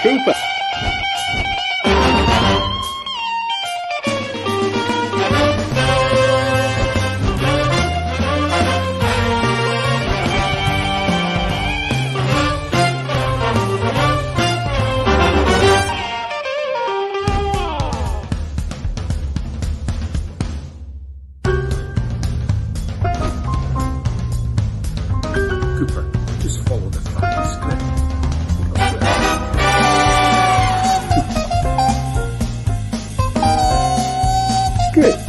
Cooper. Cooper, just follow the fucking script. Script.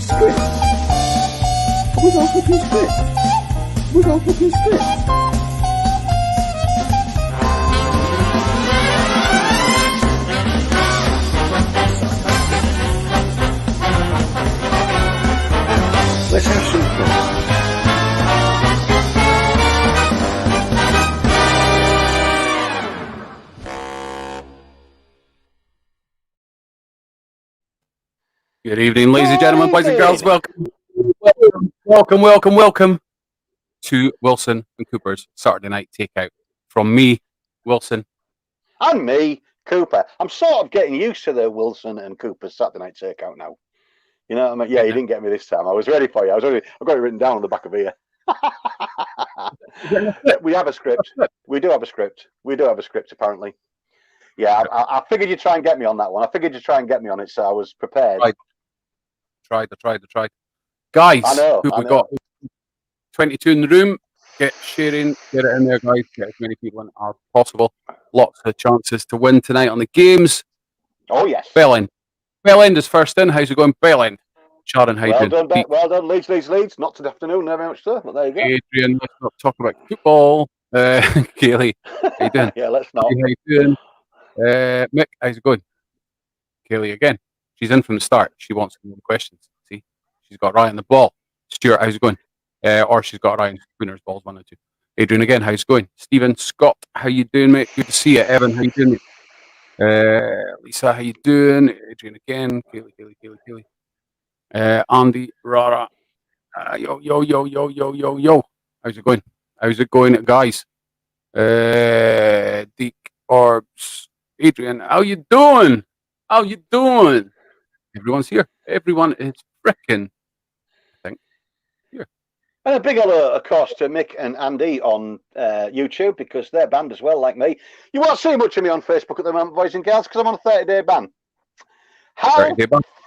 Script. Where's our fucking script? Where's our fucking script? Let's have some fun. Good evening, ladies and gentlemen, boys and girls. Welcome to Wilson and Cooper's Saturday Night Takeout. From me, Wilson. And me, Cooper. I'm sort of getting used to the Wilson and Cooper's Saturday Night Takeout now. You know what I mean? Yeah, you didn't get me this time. I was ready for you. I've got it written down on the back of here. We have a script. We do have a script. Apparently. Yeah, I figured you'd try and get me on that one. I figured you'd try and get me on it, so I was prepared. I tried. Guys, I know. we got 22 in the room. Get sharing, get it in there, guys. Get as many people in as possible. Lots of chances to win tonight on the games. Oh, yes. Bellend is first in. How's it going, Bellend? Sharon, how you doing? Well done. Leeds. Not to the afternoon, very much so. But there you go. Adrian, let's not talk about football. Kaylee, how you doing? Yeah, let's not. How you doing? Mick, how's it going? Kaylee again. She's in from the start. She wants to know the questions. See, she's got right on the ball. Stuart, how's it going? Or she's got right on Spooner's balls, 1 or 2. Adrian again, how's it going? Stephen, Scott, how you doing, mate? Good to see you. Evan, how you doing, mate? Lisa, how you doing? Adrian again. Kaylee. Andy, Rara. Yo. How's it going, guys? Deke, Orbs, Adrian, how you doing? Everyone's here. Everyone is frickin', I think, here. And a big hello, of course, to Mick and Andy on YouTube, because they're banned as well, like me. You won't see much of me on Facebook at the moment, boys and girls, because I'm on a 30-day ban. How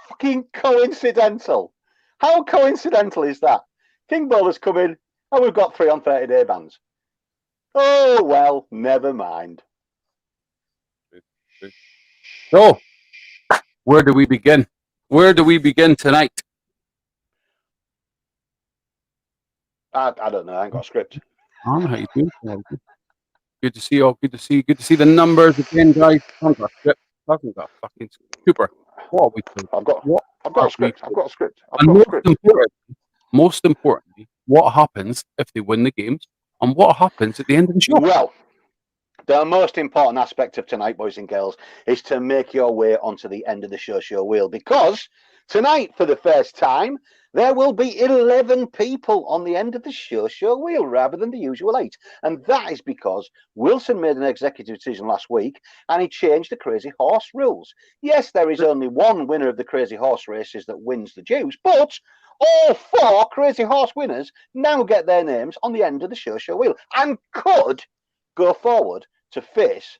fucking coincidental? How coincidental is that? King Bowler's come in, and we've got 3 on 30-day bans. Oh, well, never mind. So, where do we begin? Tonight? I don't know. I ain't got a script. How you doing? Good to see you all. Good to see the numbers again, guys. I haven't got a script. I haven't got a fucking Cooper. What are we doing? I've got a script. Most importantly, what happens if they win the games, and what happens at the end of the show? Well, the most important aspect of tonight, boys and girls, is to make your way onto the end of the show wheel, because tonight, for the first time, there will be 11 people on the end of the show wheel rather than the usual 8. And that is because Wilson made an executive decision last week and he changed the Crazy Horse rules. Yes, there is only one winner of the Crazy Horse races that wins the dues, but all 4 Crazy Horse winners now get their names on the end of the show wheel and could go forward to face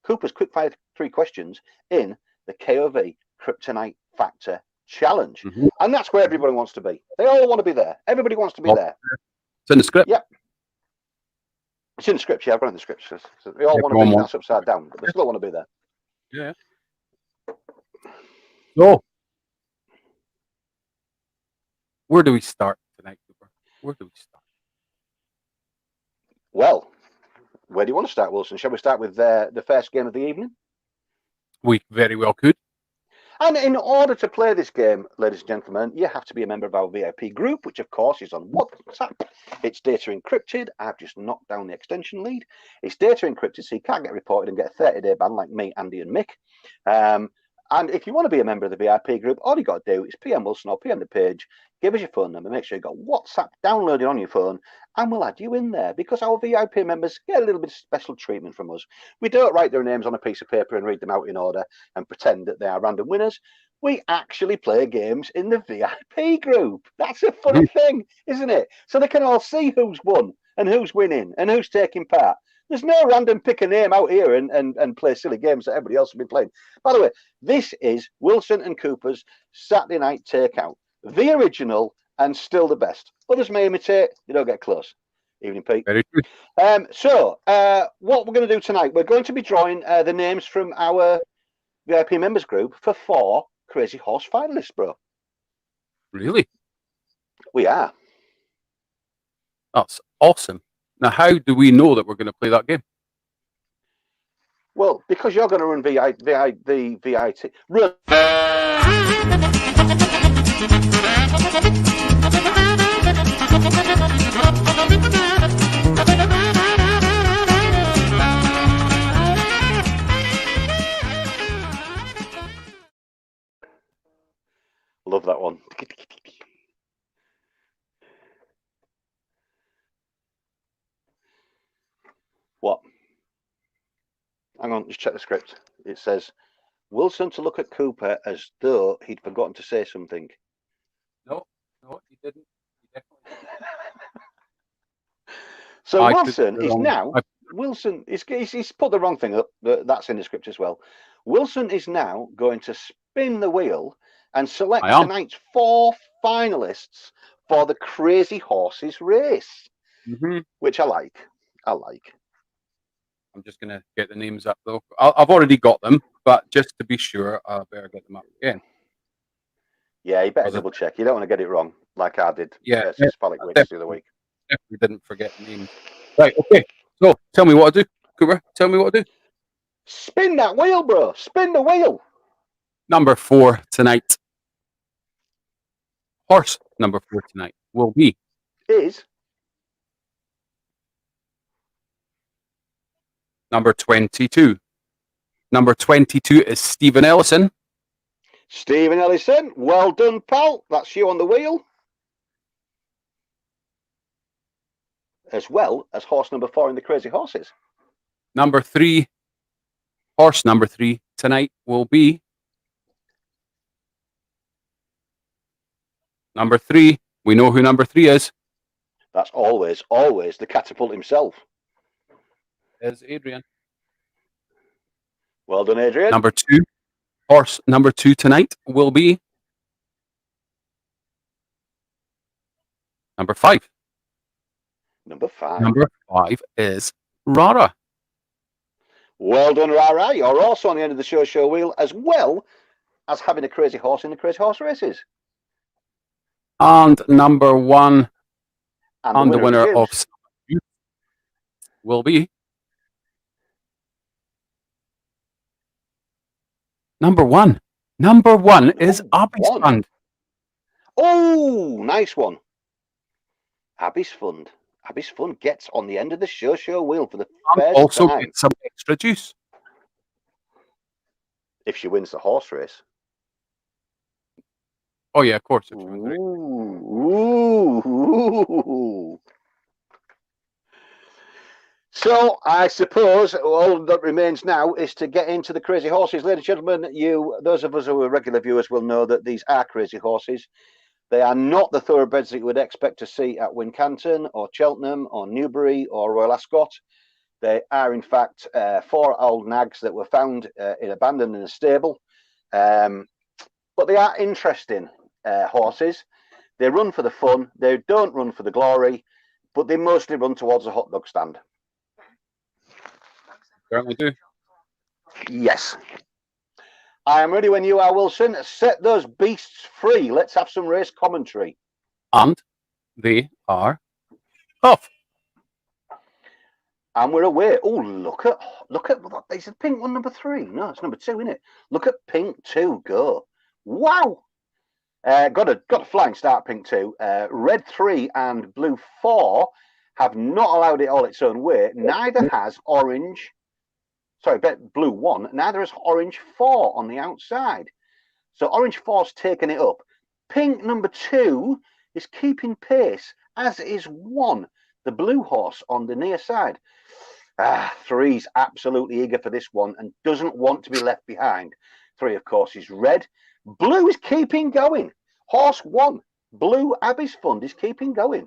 Cooper's Quickfire 3 questions in the KOV Kryptonite Factor Challenge. Mm-hmm. And that's where everybody wants to be. They all want to be there. Everybody wants to be there. It's in the script. Yep. It's in the script. Yeah, I've got it in the script. So they all want to be that's upside down, but they still want to be there. Yeah. So, where do we start tonight, Cooper? Well, where do you want to start, Wilson? Shall we start with the first game of the evening? We very well could. And in order to play this game, ladies and gentlemen, you have to be a member of our VIP group, which, of course, is on WhatsApp. It's data encrypted. I've just knocked down the extension lead. It's data encrypted, so you can't get reported and get a 30-day ban like me, Andy, and Mick. And if you want to be a member of the VIP group, all you got to do is PM Wilson or PM the page, give us your phone number, make sure you've got WhatsApp downloaded on your phone, and we'll add you in there because our VIP members get a little bit of special treatment from us. We don't write their names on a piece of paper and read them out in order and pretend that they are random winners. We actually play games in the VIP group. That's a funny thing, isn't it? So they can all see who's won and who's winning and who's taking part. There's no random pick a name out here and play silly games that everybody else has been playing. By the way, this is Wilson and Cooper's Saturday Night Takeout. The original and still the best. Others may imitate, they don't get close. Evening, Pete. Very true. So, what we're going to do tonight, we're going to be drawing the names from our VIP members group for 4 Crazy Horse finalists, bro. Really? We are. That's awesome. Now, how do we know that we're going to play that game? Well, because you're going to run the VIT. Run. Love that one. What? Hang on, just check the script. It says, Wilson to look at Cooper as though he'd forgotten to say something. No, he didn't. He definitely didn't. So Wilson is now... Wilson, he's put the wrong thing up. That's in the script as well. Wilson is now going to spin the wheel and select tonight's 4 finalists for the Crazy Horses race, which I like. I'm just going to get the names up, though. I've already got them, but just to be sure, I better get them up again. Yeah, you better double check. You don't want to get it wrong, like I did. Yeah, Cephalic Wicks the other week. Definitely didn't forget the names. Right, okay. So, tell me what to do, Cooper. Tell me what to do. Spin that wheel, bro. Spin the wheel. Number 4 tonight. Horse number 4 tonight will be... Is... Number 22. Number 22 is Stephen Ellison. Stephen Ellison, well done, pal. That's you on the wheel. As well as horse number 4 in the Crazy Horses. Number 3, horse number 3 tonight will be... Number 3, we know who number 3 is. That's always the catapult himself. Is Adrian. Well done, Adrian. Number 2, horse number 2 tonight will be... Number 5. Number 5. Number 5 is Rara. Well done, Rara. You're also on the end of the show wheel, as well as having a crazy horse in the Crazy Horse races. And number 1, and the winner of will be... Number 1. Number 1 is Abby's Fund. Oh, nice one. Abby's Fund. Abby's Fund gets on the end of the show wheel for the first also time. Get some extra juice. If she wins the horse race. Oh, yeah, of course. Ooh. So I suppose all that remains now is to get into the Crazy Horses. Ladies and gentlemen, those of us who are regular viewers will know that these are Crazy Horses. They are not the thoroughbreds that you would expect to see at Wincanton or Cheltenham or Newbury or Royal Ascot. They are, in fact, 4 old nags that were found abandoned in a stable. But they are interesting horses. They run for the fun. They don't run for the glory, but they mostly run towards a hot dog stand. Certainly do. Yes. I am ready when you are, Wilson. Set those beasts free. Let's have some race commentary. And they are off. And we're away. Oh, look at there's a pink one, number 3. No, it's number 2, isn't it? Look at pink 2 go. Wow. Got a flying start, pink 2. Red 3 and blue 4 have not allowed it all its own way. Neither has orange. sorry, bet blue 1. Neither has orange 4 on the outside. So orange 4's taken it up. Pink number 2 is keeping pace, as is 1, the blue horse on the near side. 3's absolutely eager for this one and doesn't want to be left behind. 3, of course, is red. Blue is keeping going. Horse 1, blue Abbey's Fund, is keeping going.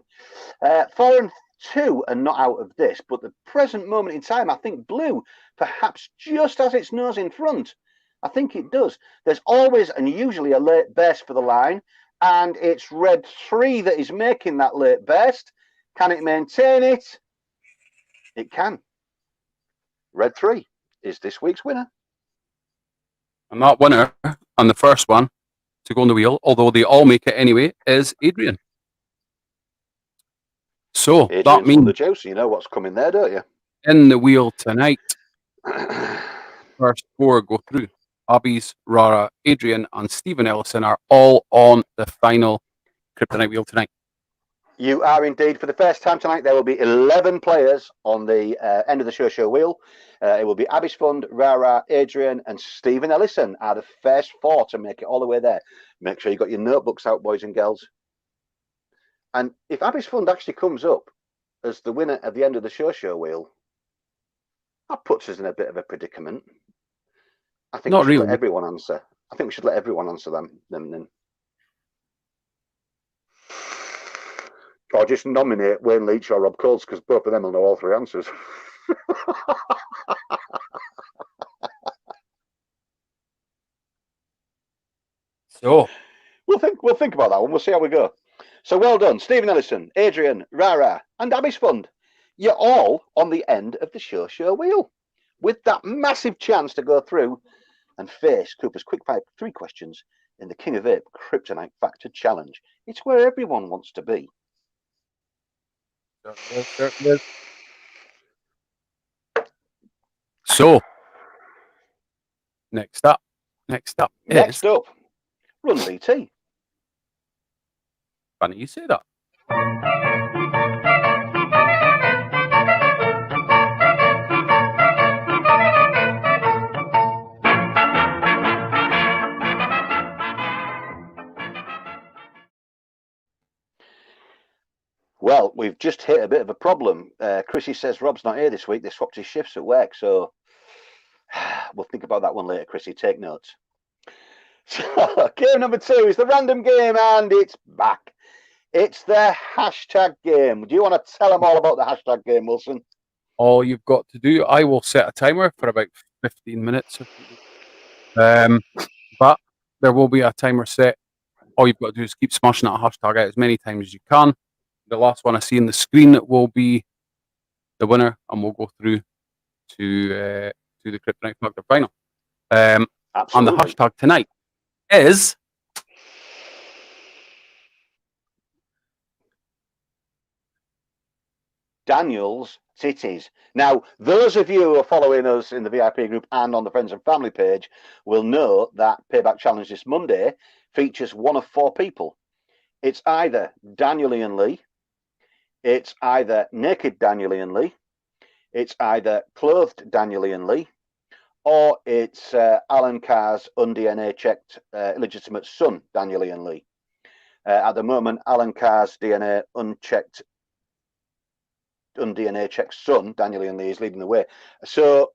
4 and 2 are not out of this, but the present moment in time, I think blue perhaps just has its nose in front. I think it does. There's always and usually a late best for the line, and it's red 3 that is making that late best. Can it maintain it? It can. Red 3 is this week's winner. And that winner on the first one to go on the wheel, although they all make it anyway, is Adrian. So Adrian's that means the juice. You know what's coming there, don't you? in the wheel tonight, first 4 go through. Abby's, Rara, Adrian, and Stephen Ellison are all on the final Kryptonite wheel tonight. You are indeed. For the first time tonight, there will be 11 players on the end of the show wheel. It will be Abbey's Fund, Rara, Adrian, and Stephen Ellison are the first 4 to make it all the way there. Make sure you got your notebooks out, boys and girls. And if Abbey's Fund actually comes up as the winner at the end of the show wheel, that puts us in a bit of a predicament. I think Not we should really. let everyone answer. I think we should let everyone answer them. Or just nominate Wayne Leach or Rob Coles, because both of them will know all 3 answers. So We'll think about that one. We'll see how we go. So well done, Stephen Ellison, Adrian, Rara, and Abbey's Fund. You're all on the end of the show wheel, with that massive chance to go through and face Cooper's Quick Fire 3 questions in the King of Ape Kryptonite Factor Challenge. It's where everyone wants to be. So next up, Next up, Run BT. Funny you say that. Well, we've just hit a bit of a problem. Chrissy says Rob's not here this week. They swapped his shifts at work, so we'll think about that one later, Chrissy. Take notes. So, game number 2 is the random game, and it's back. It's the hashtag game. Do you want to tell them all about the hashtag game, Wilson? All you've got to do, I will set a timer for about 15 minutes. But there will be a timer set. All you've got to do is keep smashing that hashtag out as many times as you can. The last one I see on the screen will be the winner, and we'll go through to the Kryptonite Factor final. And the hashtag tonight is Daniel's Titties. Now, those of you who are following us in the VIP group and on the Friends and Family page will know that Payback Challenge this Monday features one of 4 people. It's either Daniel Ian Lee, it's either naked Daniel Ian Lee, it's either clothed Daniel Ian Lee, or it's Alan Carr's un-DNA checked illegitimate son, Daniel Ian Lee. At the moment, Alan Carr's DNA un-DNA checked son, Daniel Ian Lee, is leading the way. So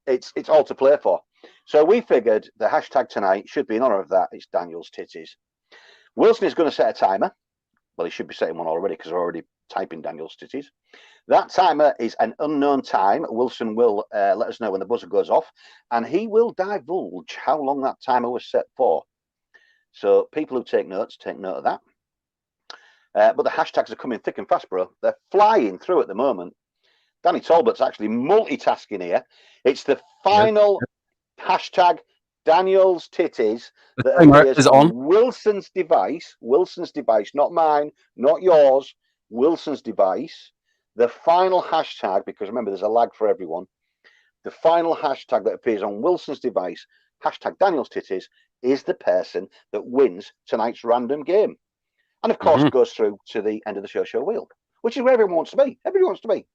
it's all to play for. So we figured the hashtag tonight should be in honor of that. It's Daniel's Titties. Wilson is going to set a timer. Well, he should be setting one already because we're already typing Daniel's Titties. That timer is an unknown time. Wilson will let us know when the buzzer goes off, and he will divulge how long that timer was set for. So people who take notes, take note of that. But the hashtags are coming thick and fast, bro. They're flying through at the moment. Danny Talbot's actually multitasking here. It's the final hashtag Daniel's Titties that appears on Wilson's device, not mine, not yours, Wilson's device. The final hashtag, because remember there's a lag for everyone, the final hashtag that appears on Wilson's device, hashtag Daniel's Titties, is the person that wins tonight's random game. And of course, goes through to the end of the show wheel, which is where everyone wants to be. Everyone wants to be.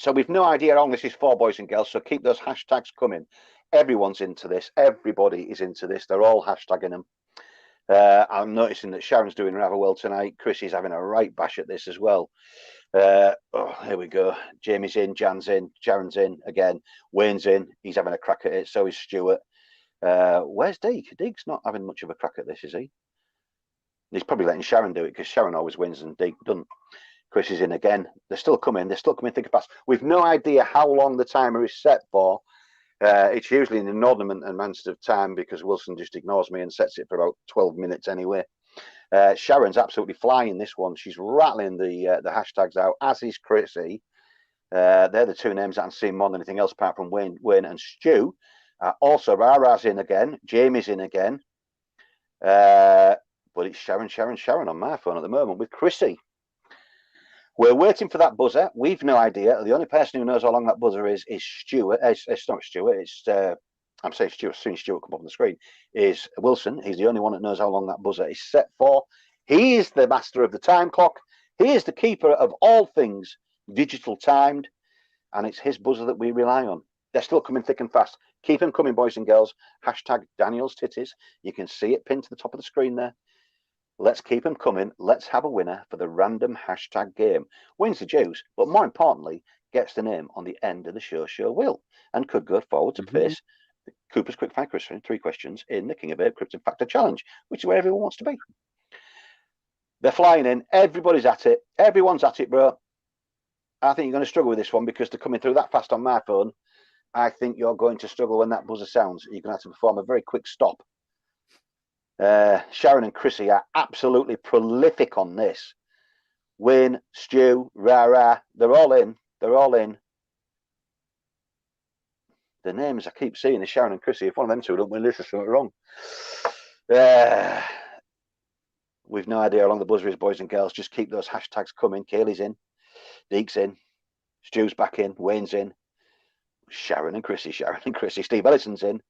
So we've no idea how long this is for, boys and girls. So keep those hashtags coming. Everyone's into this. Everybody is into this. They're all hashtagging them. I'm noticing that Sharon's doing rather well tonight. Chrissy's having a right bash at this as well. Here we go. Jamie's in, Jan's in, Sharon's in again. Wayne's in. He's having a crack at it. So is Stuart. Where's Deke? Deke's not having much of a crack at this, is he? He's probably letting Sharon do it because Sharon always wins and Deke doesn't. Chris is in again. They're still coming. They're still coming thick and fast. We've no idea how long the timer is set for. It's usually an inordinate amount of time because Wilson just ignores me and sets it for about 12 minutes anyway. Sharon's absolutely flying this one. She's rattling the hashtags out, as is Chrissy. They're the two names that I'm seeing more than anything else apart from Wayne and Stu. Also, Rara's in again. Jamie's in again. But it's Sharon on my phone at the moment with Chrissy. We're waiting for that buzzer. We've no idea. The only person who knows how long that buzzer is Stuart. It's not Stuart. It's I'm saying Stuart. As soon as Stuart comes up on the screen, is Wilson. He's the only one that knows how long that buzzer is set for. He is the master of the time clock. He is the keeper of all things digital timed, and it's his buzzer that we rely on. They're still coming thick and fast. Keep them coming, boys and girls. Hashtag Daniel's Titties. You can see it pinned to the top of the screen there. Let's keep them coming. Let's have a winner for the random hashtag game. Wins the juice, but more importantly, gets the name on the end of the show wheel and could go forward to face the Cooper's Quickfire question, 3 questions in the King of Ape Cryptid Factor Challenge, which is where everyone wants to be. They're flying in. Everybody's at it. Everyone's at it, bro. I think you're going to struggle with this one because they're coming through that fast on my phone. I think you're going to struggle when that buzzer sounds. You're going to have to perform a very quick stop. Sharon and Chrissy are absolutely prolific on this. Wayne, Stu, Rara, they're all in. They're all in. The names I keep seeing is Sharon and Chrissy. If one of them two don't win this, there's something wrong. We've no idea how long the buzzer is, boys and girls. Just keep those hashtags coming. Kaylee's in. Deke's in. Stu's back in. Wayne's in. Sharon and Chrissy. Steve Ellison's in.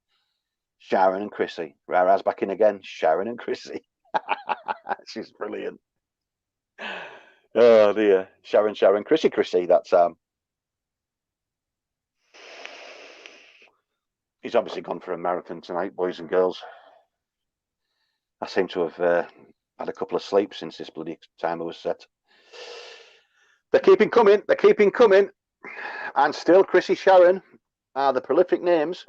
Sharon and Chrissy. Rara's back in again. Sharon and Chrissy. She's brilliant. Oh dear. Sharon, Chrissy. That's he's obviously gone for a marathon tonight, boys and girls. I seem to have had a couple of sleeps since this bloody timer was set. They're keeping coming. And still Chrissy, Sharon are the prolific names.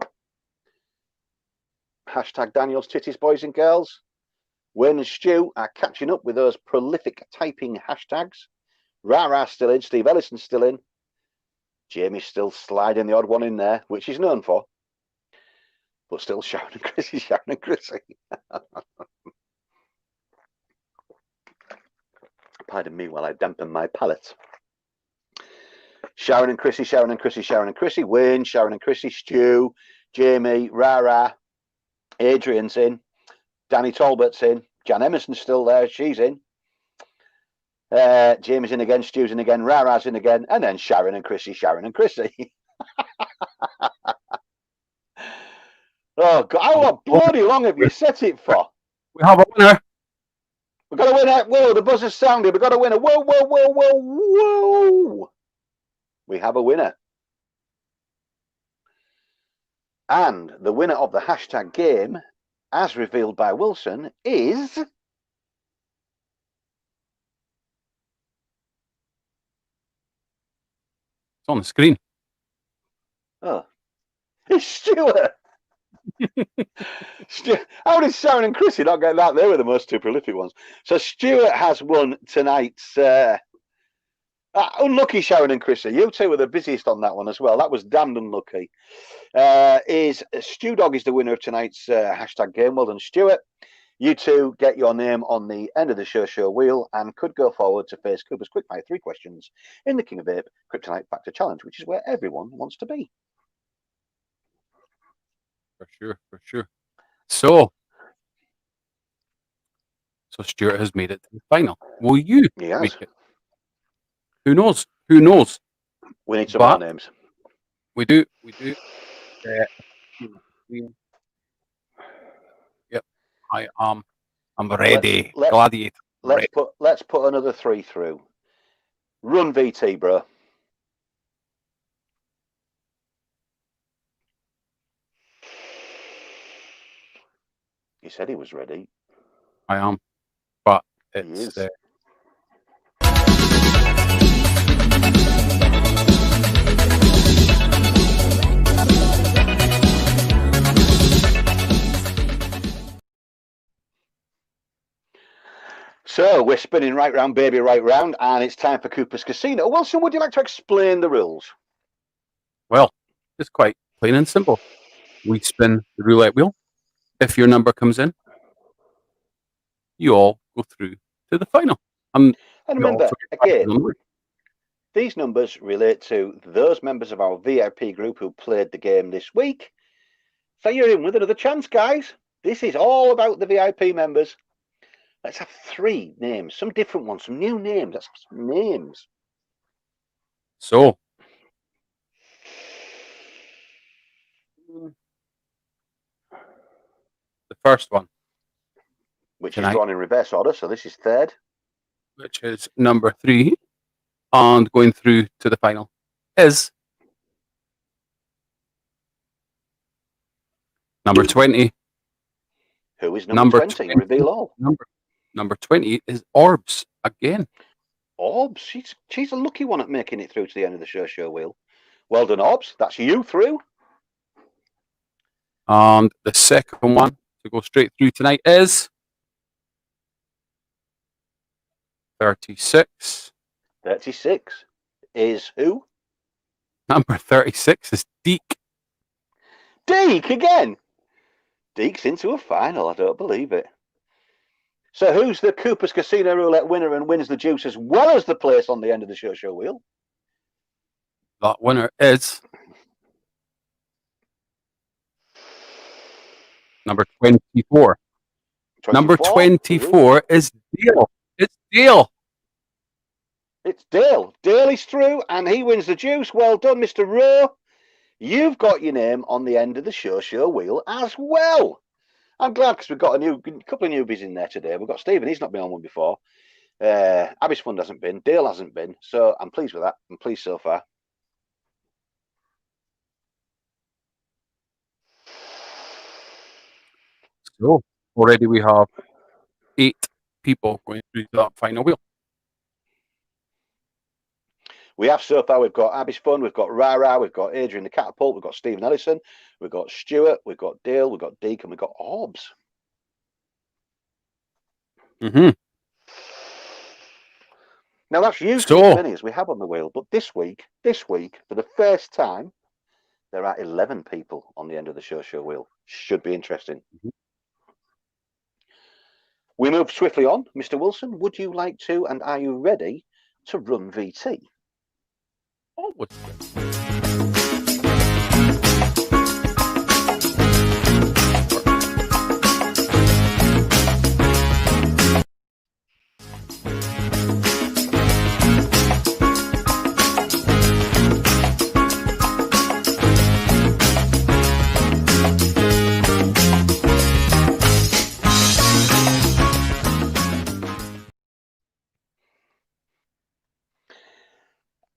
Hashtag Daniel's Titties, boys and girls. Wayne and Stu are catching up with those prolific typing hashtags. Rara's still in. Steve Ellison's still in. Jamie's still sliding the odd one in there, which he's known for. But still Sharon and Chrissy. Pardon me while I dampen my palate. Sharon and Chrissy. Wayne, Sharon and Chrissy. Stu, Jamie, Rara. Adrian's in. Danny Talbot's in. Jan Emerson's still there. She's in. Jamie's in again. Stu's in again. Rara's in again. And then Sharon and Chrissy. Oh, God. How bloody long have you set it for? We have a winner. We've got a winner. Whoa, the buzzer's sounded. We've got a winner. Whoa. We have a winner. And the winner of the hashtag game, as revealed by Wilson, is... It's on the screen. Oh. It's Stuart. How did Sharon and Chrissy not get that? They were the most two prolific ones. So Stuart has won tonight's... unlucky Sharon and Chrissy. You two were the busiest on that one as well. That was damned unlucky. Stu Dog is the winner of tonight's hashtag game. Well done, Stuart. You two get your name on the end of the show wheel and could go forward to face Cooper's Quickfire 3 questions in the King of Ape Kryptonite Factor Challenge, which is where everyone wants to be. For sure. So Stuart has made it to the final. Will you make it? Who knows? We need some more names. We do. Yep. I'm ready. Gladiator. Let's put another 3 through. Run VT, bro. He said he was ready. I am, but He it's is. So we're spinning right round, baby, right round, and it's time for Cooper's Casino. Wilson, would you like to explain the rules? well, it's quite plain and simple. We spin the roulette wheel. If your number comes in, you all go through to the final. And You all remember, get prizes again, on the way. these numbers relate to those members of our VIP group who played the game this week. So you're in with another chance, guys. This is all about the VIP members. Let's have 3 names, some different ones, some new names. Let's have some names. So, the first one, Which tonight, is gone in reverse order, so this is third. which is number 3, and going through to the final, is number 20. Who is number 20? 20. Reveal all. Number 20 is Orbs again. Orbs, she's a lucky one at making it through to the end of the show wheel. Well done, Orbs. That's you through. And the second one to go straight through tonight is 36. 36 is who? Number 36 is Deke. Deke again. Deke's into a final. I don't believe it. So who's the Cooper's Casino Roulette winner and wins the juice as well as the place on the end of the show wheel? That winner is number 24. 24? Number 24 is Dale. It's Dale. It's Dale. Dale is through and he wins the juice. Well done, Mr. Rowe. You've got your name on the end of the show wheel as well. I'm glad because we've got a couple of newbies in there today. We've got Stephen. He's not been on one before. Abby's Fund hasn't been. Dale hasn't been. So I'm pleased with that. I'm pleased so far. So already we have 8 people going through to that final wheel. We have so far, we've got Abby's Fun, we've got Rara, we've got Adrian the Catapult, we've got Stephen Ellison, we've got Stuart, we've got Dale, we've got Deke, and we've got Orbs. Mm-hmm. Now that's usually as many as we have on the wheel, but this week, for the first time, there are 11 people on the end of the show wheel. Should be interesting. Mm-hmm. We move swiftly on. Mr. Wilson, would you like to, and are you ready to run VT? Always.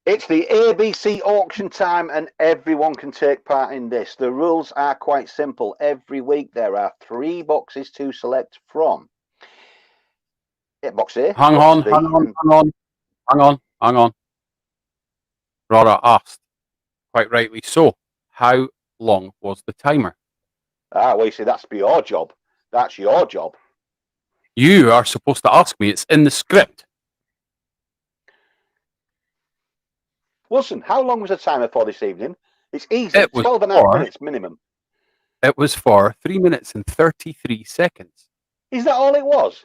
It's the ABC auction time and everyone can take part in this. The rules are quite simple. Every week there are 3 boxes to select from. Box A, Hang box B, on. Rara asked, quite rightly so, how long was the timer? well, you see, that's your job. That's your job. You are supposed to ask me. It's in the script. Wilson, how long was the timer for this evening? It's easy. It was 12 and a half minutes minimum. It was for 3 minutes and 33 seconds. Is that all it was?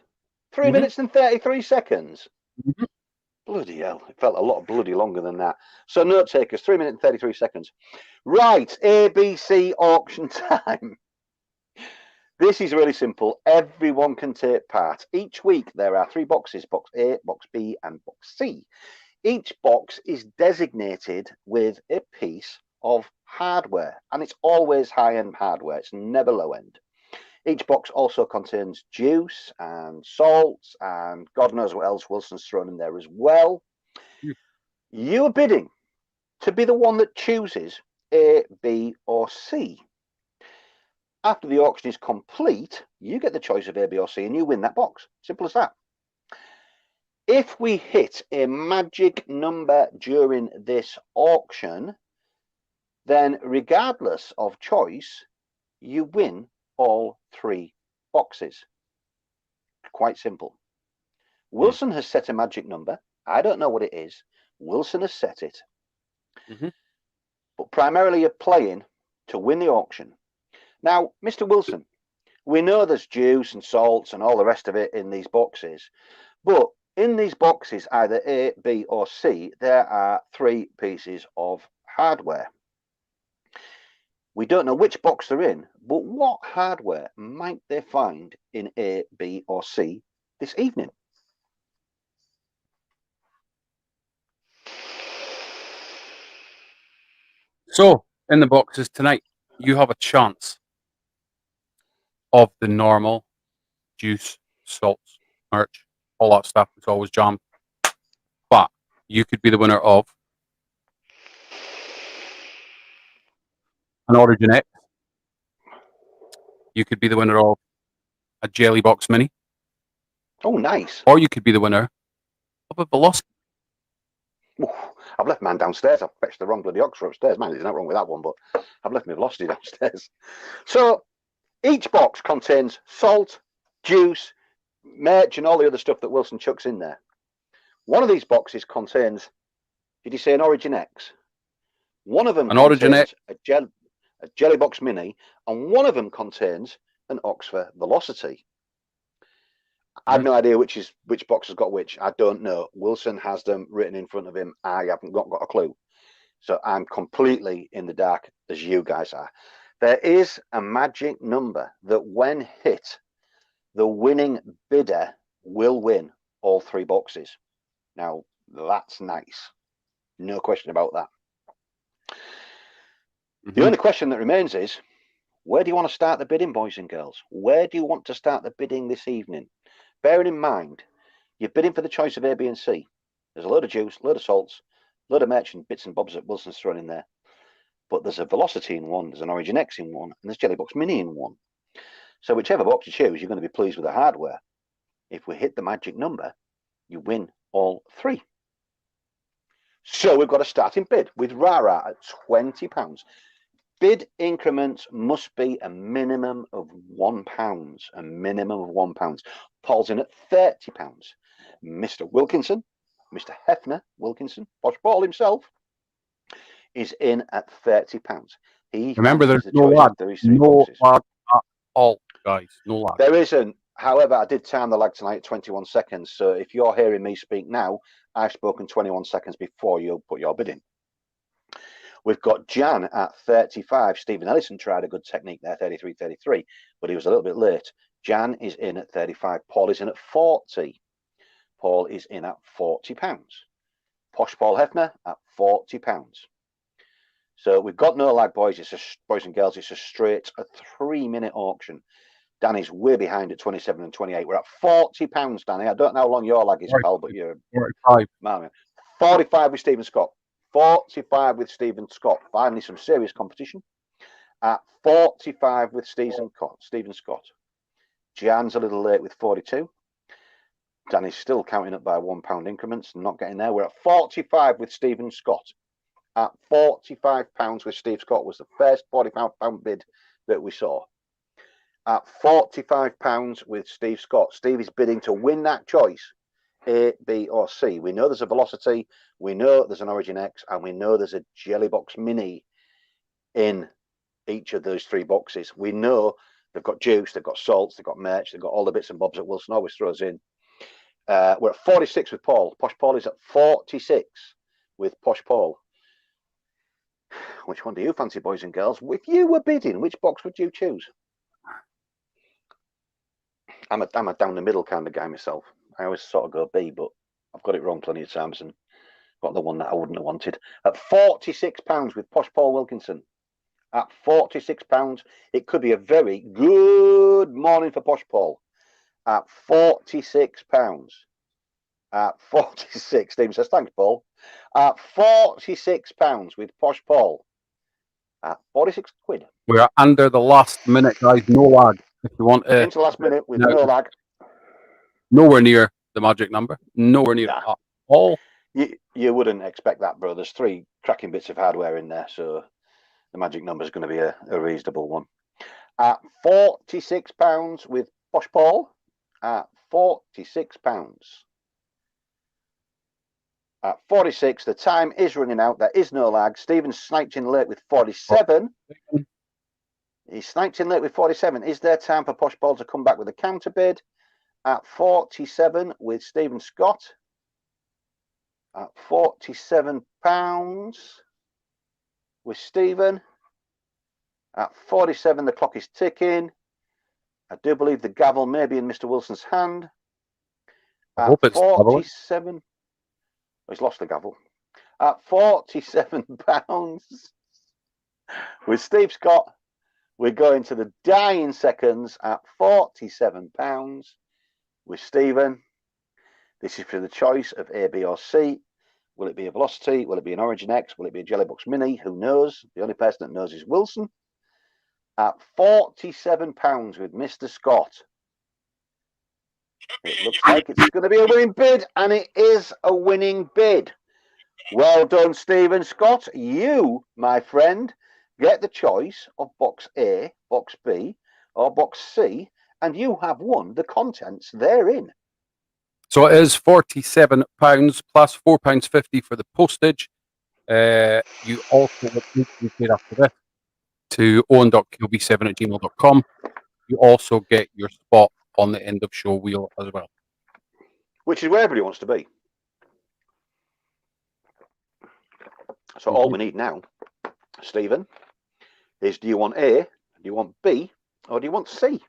3 minutes and 33 seconds? Mm-hmm. Bloody hell. It felt a lot bloody longer than that. So note takers, 3 minutes and 33 seconds. Right, ABC auction time. This is really simple. Everyone can take part. Each week there are 3 boxes, box A, box B, and box C. Each box is designated with a piece of hardware, and it's always high-end hardware. It's never low-end. Each box also contains juice and salts and God knows what else Wilson's thrown in there as well. You are bidding to be the one that chooses A, B, or C. After the auction is complete, you get the choice of A, B, or C, and you win that box. Simple as that. If we hit a magic number during this auction, then regardless of choice, you win all 3 boxes. Quite simple. Wilson has set a magic number. I don't know what it is. Wilson has set it. But primarily you're playing to win the auction. Now, Mr. Wilson, we know there's juice and salts and all the rest of it in these boxes, but in these boxes, either A, B, or C, there are 3 pieces of hardware. We don't know which box they're in, but what hardware might they find in A, B, or C this evening? So, in the boxes tonight, you have a chance of the normal juice, salts, merch, all that stuff. It's always jammed. But you could be the winner of an Origin X. You could be the winner of a Jelly Box Mini. Oh, nice. Or you could be the winner of a Velocity. Ooh, I've left mine downstairs. I've fetched the wrong bloody Oxford upstairs. Man, there's nothing wrong with that one, but I've left my Velocity downstairs. So each box contains salt, juice, merch, and all the other stuff that Wilson chucks in there. One of these boxes contains, did you say an Origin X? One of them contains a Jelly Box Mini, and one of them contains an Oxford Velocity. I have no idea which box has got which. I don't know. Wilson has them written in front of him. I haven't got a clue. So I'm completely in the dark, as you guys are. There is a magic number that when hit, the winning bidder will win all 3 boxes. Now, that's nice. No question about that. The only question that remains is, where do you want to start the bidding, boys and girls? Where do you want to start the bidding this evening? Bearing in mind, you're bidding for the choice of A, B, and C. There's a load of juice, a load of salts, a load of merchant bits and bobs that Wilson's thrown in there. But there's a Velocity in one, there's an Origin X in one, and there's Jelly Box Mini in one. So whichever box you choose, you're going to be pleased with the hardware. If we hit the magic number, you win all 3. So we've got a starting bid with Rara at £20. Bid increments must be a minimum of £1. A minimum of £1. Paul's in at £30. Mr. Wilkinson, Mr. Hefner Wilkinson, Posh Paul himself, is in at £30. Remember, there's no lag. No lag at all, guys. No lag. There isn't. However, I did time the lag tonight at 21 seconds. So if you're hearing me speak now, I've spoken 21 seconds before you put your bid in. We've got Jan at 35. Stephen Ellison tried a good technique there, 33, but he was a little bit late. Jan is in at 35. Paul is in at 40. Paul is in at £40. Posh Paul Hefner at £40. So we've got no lag, boys. Boys and girls, it's a straight 3-minute auction. Danny's way behind at 27 and 28. We're at £40, Danny. I don't know how long your lag is, pal, but you're 45. Man, 45 with Stephen Scott. 45 with Stephen Scott. Finally, some serious competition. At 45 with Stephen Scott. Jan's a little late with 42. Danny's still counting up by £1 increments, not getting there. We're at 45 with Stephen Scott. At £45 with Steve Scott was the first £45 bid that we saw. At £45 with Steve Scott. Steve is bidding to win that choice. A, B, or C. We know there's a Velocity, we know there's an Origin X, and we know there's a Jelly Box Mini in each of those 3 boxes. We know they've got juice, they've got salts, they've got merch, they've got all the bits and bobs that Wilson always throws in. We're at 46 with Paul. Posh Paul is at 46 with Posh Paul. Which one do you fancy, boys and girls? If you were bidding, which box would you choose? I'm a down the middle kind of guy myself. I always sort of go B, but I've got it wrong plenty of times and got the one that I wouldn't have wanted. At £46 with Posh Paul Wilkinson. At £46, it could be a very good morning for Posh Paul. At £46. At 46, Stephen says, thanks, Paul. At £46 with Posh Paul. at 46 quid. We're under the last minute, guys. No lag. If you want Into the last minute with no lag. Nowhere near the magic number. Nowhere near Nah. at all. You wouldn't expect that, bro. There's 3 cracking bits of hardware in there, so the magic number is going to be a reasonable one. At £46 with Posh Paul. At £46. At 46, the time is running out. There is no lag. Stephen sniped in late with 47. He sniped in late with 47. Is there time for Posh Paul to come back with a counter bid? At 47 with Stephen Scott. At £47 with Stephen. At 47, the clock is ticking. I do believe the gavel may be in Mr. Wilson's hand. I hope it's 47. Oh, he's lost the gavel. At £47 with Steve Scott, we're going to the dying seconds at £47 with Stephen. This is for the choice of A, B, or C. Will it be a Velocity? Will it be an Origin X? Will it be a Jellybox Mini? Who knows? The only person that knows is Wilson. At £47 with Mr. Scott. It looks like it's going to be a winning bid, and it is a winning bid. Well done, Stephen Scott. You, my friend, get the choice of box A, box B, or box C, and you have won the contents therein. So it is £47 plus £4.50 for the postage. You also need to be paid after this to owen.kilby7@gmail.com. You also get your spot on the end of show wheel as well. Which is where everybody wants to be. So all we need now, Stephen, is do you want A, do you want B, or do you want C?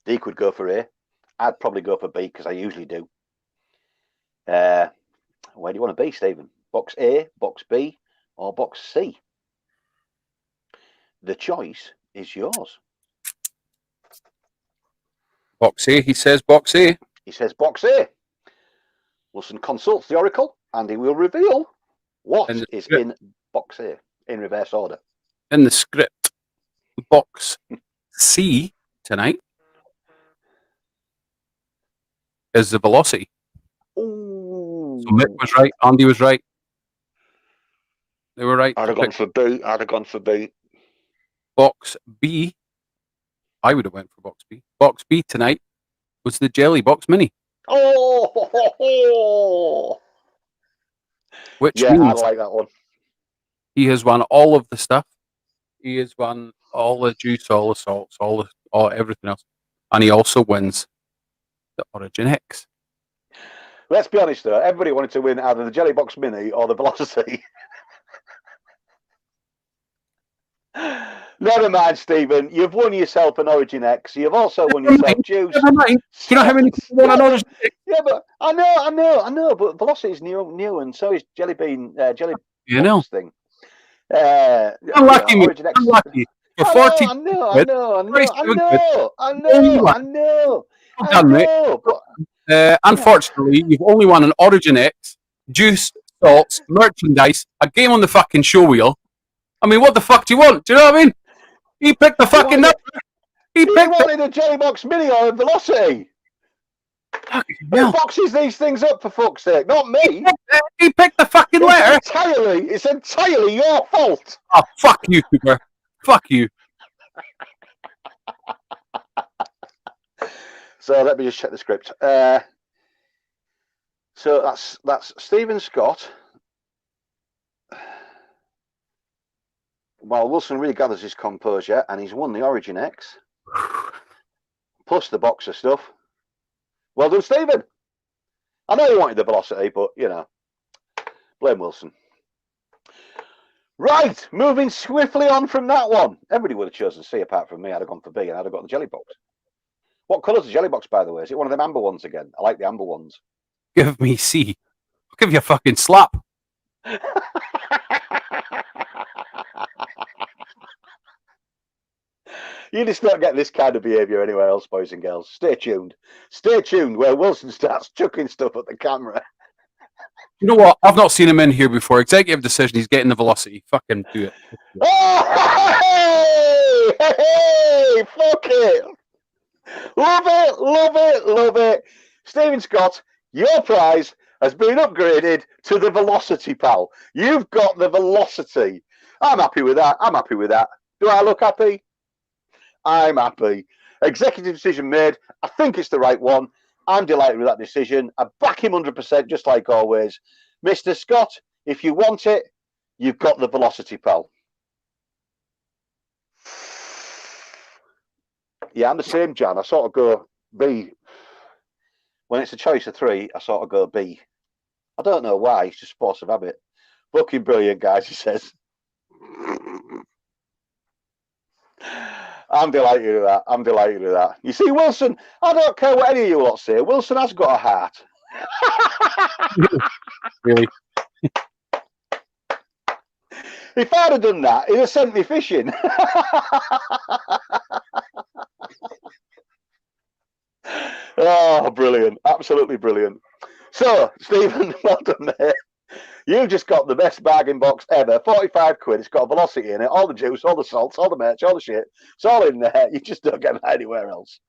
D could go for A. I'd probably go for B because I usually do. Where do you want to be, Stephen? Box A, box B, or box C? The choice is yours. Box A, he says box A. He says box A. Wilson consults the Oracle and he will reveal what is in box A in reverse order. In the script, box C tonight is the Velocity. Ooh. So Mick was right, Andy was right. They were right. I'd have gone for B. I'd have gone for B. Box B, I would have went for box B. Box B tonight was the Jelly Box Mini. Oh! Which yeah, means I like that one. He has won all of the stuff. He has won all the juice, all the salts, all everything else. And he also wins the Origin X. Let's be honest though, everybody wanted to win either the Jelly Box Mini or the Velocity. Never mind, Stephen. You've won yourself an Origin X. You've also won yourself juice. Never mind. Do you know how many people won an Origin X? Yeah, but I know. But Velocity is new, and so is Jelly Box thing. Unlucky me. Unlucky. For 40 I know. But unfortunately, you've only won an Origin X, juice, salts, merchandise, a game on the fucking show wheel. I mean, what the fuck do you want? Do you know what I mean? He picked the fucking number. He wanted a Jelly Box Mini or a Velocity. Who boxes these things up, for fuck's sake? Not me. He picked the fucking letter. It's entirely your fault. Oh, fuck you, Cooper. Fuck you. So let me just check the script. So that's Stephen Scott. While Wilson regathers his composure, and he's won the Origin X, plus the box of stuff. Well done, Stephen. I know you wanted the Velocity, but, you know, blame Wilson. Right, moving swiftly on from that one. Everybody would have chosen C apart from me. I'd have gone for B, and I'd have got the Jelly Box. What colour's the Jelly Box, by the way? Is it one of them amber ones again? I like the amber ones. Give me C. I'll give you a fucking slap. You just don't get this kind of behaviour anywhere else, boys and girls. Stay tuned. Stay tuned where Wilson starts chucking stuff at the camera. You know what? I've not seen him in here before. Executive decision. He's getting the velocity. Fucking do it. Oh, hey, fuck it. Love it, love it, love it. Stephen Scott, your prize has been upgraded to the velocity, pal. You've got the velocity. I'm happy with that. I'm happy with that. Do I look happy? I'm happy. Executive decision made. I think it's the right one. I'm delighted with that decision. I back him 100%, just like always. Mr. Scott, if you want it, you've got the velocity, pal. Yeah, I'm the same, Jan. I sort of go B. When it's a choice of three, I sort of go B. I don't know why. It's just force of habit. Fucking brilliant, guys, he says. I'm delighted with that. I'm delighted with that. You see, Wilson, I don't care what any of you lot say. Wilson has got a heart. Really? If I'd have done that, he'd have sent me fishing. Oh, brilliant. Absolutely brilliant. So, Stephen, well done, mate. You've just got the best bargain box ever. 45 quid. It's got velocity in it, all the juice, all the salts, all the merch, all the shit. It's all in there. You just don't get that anywhere else.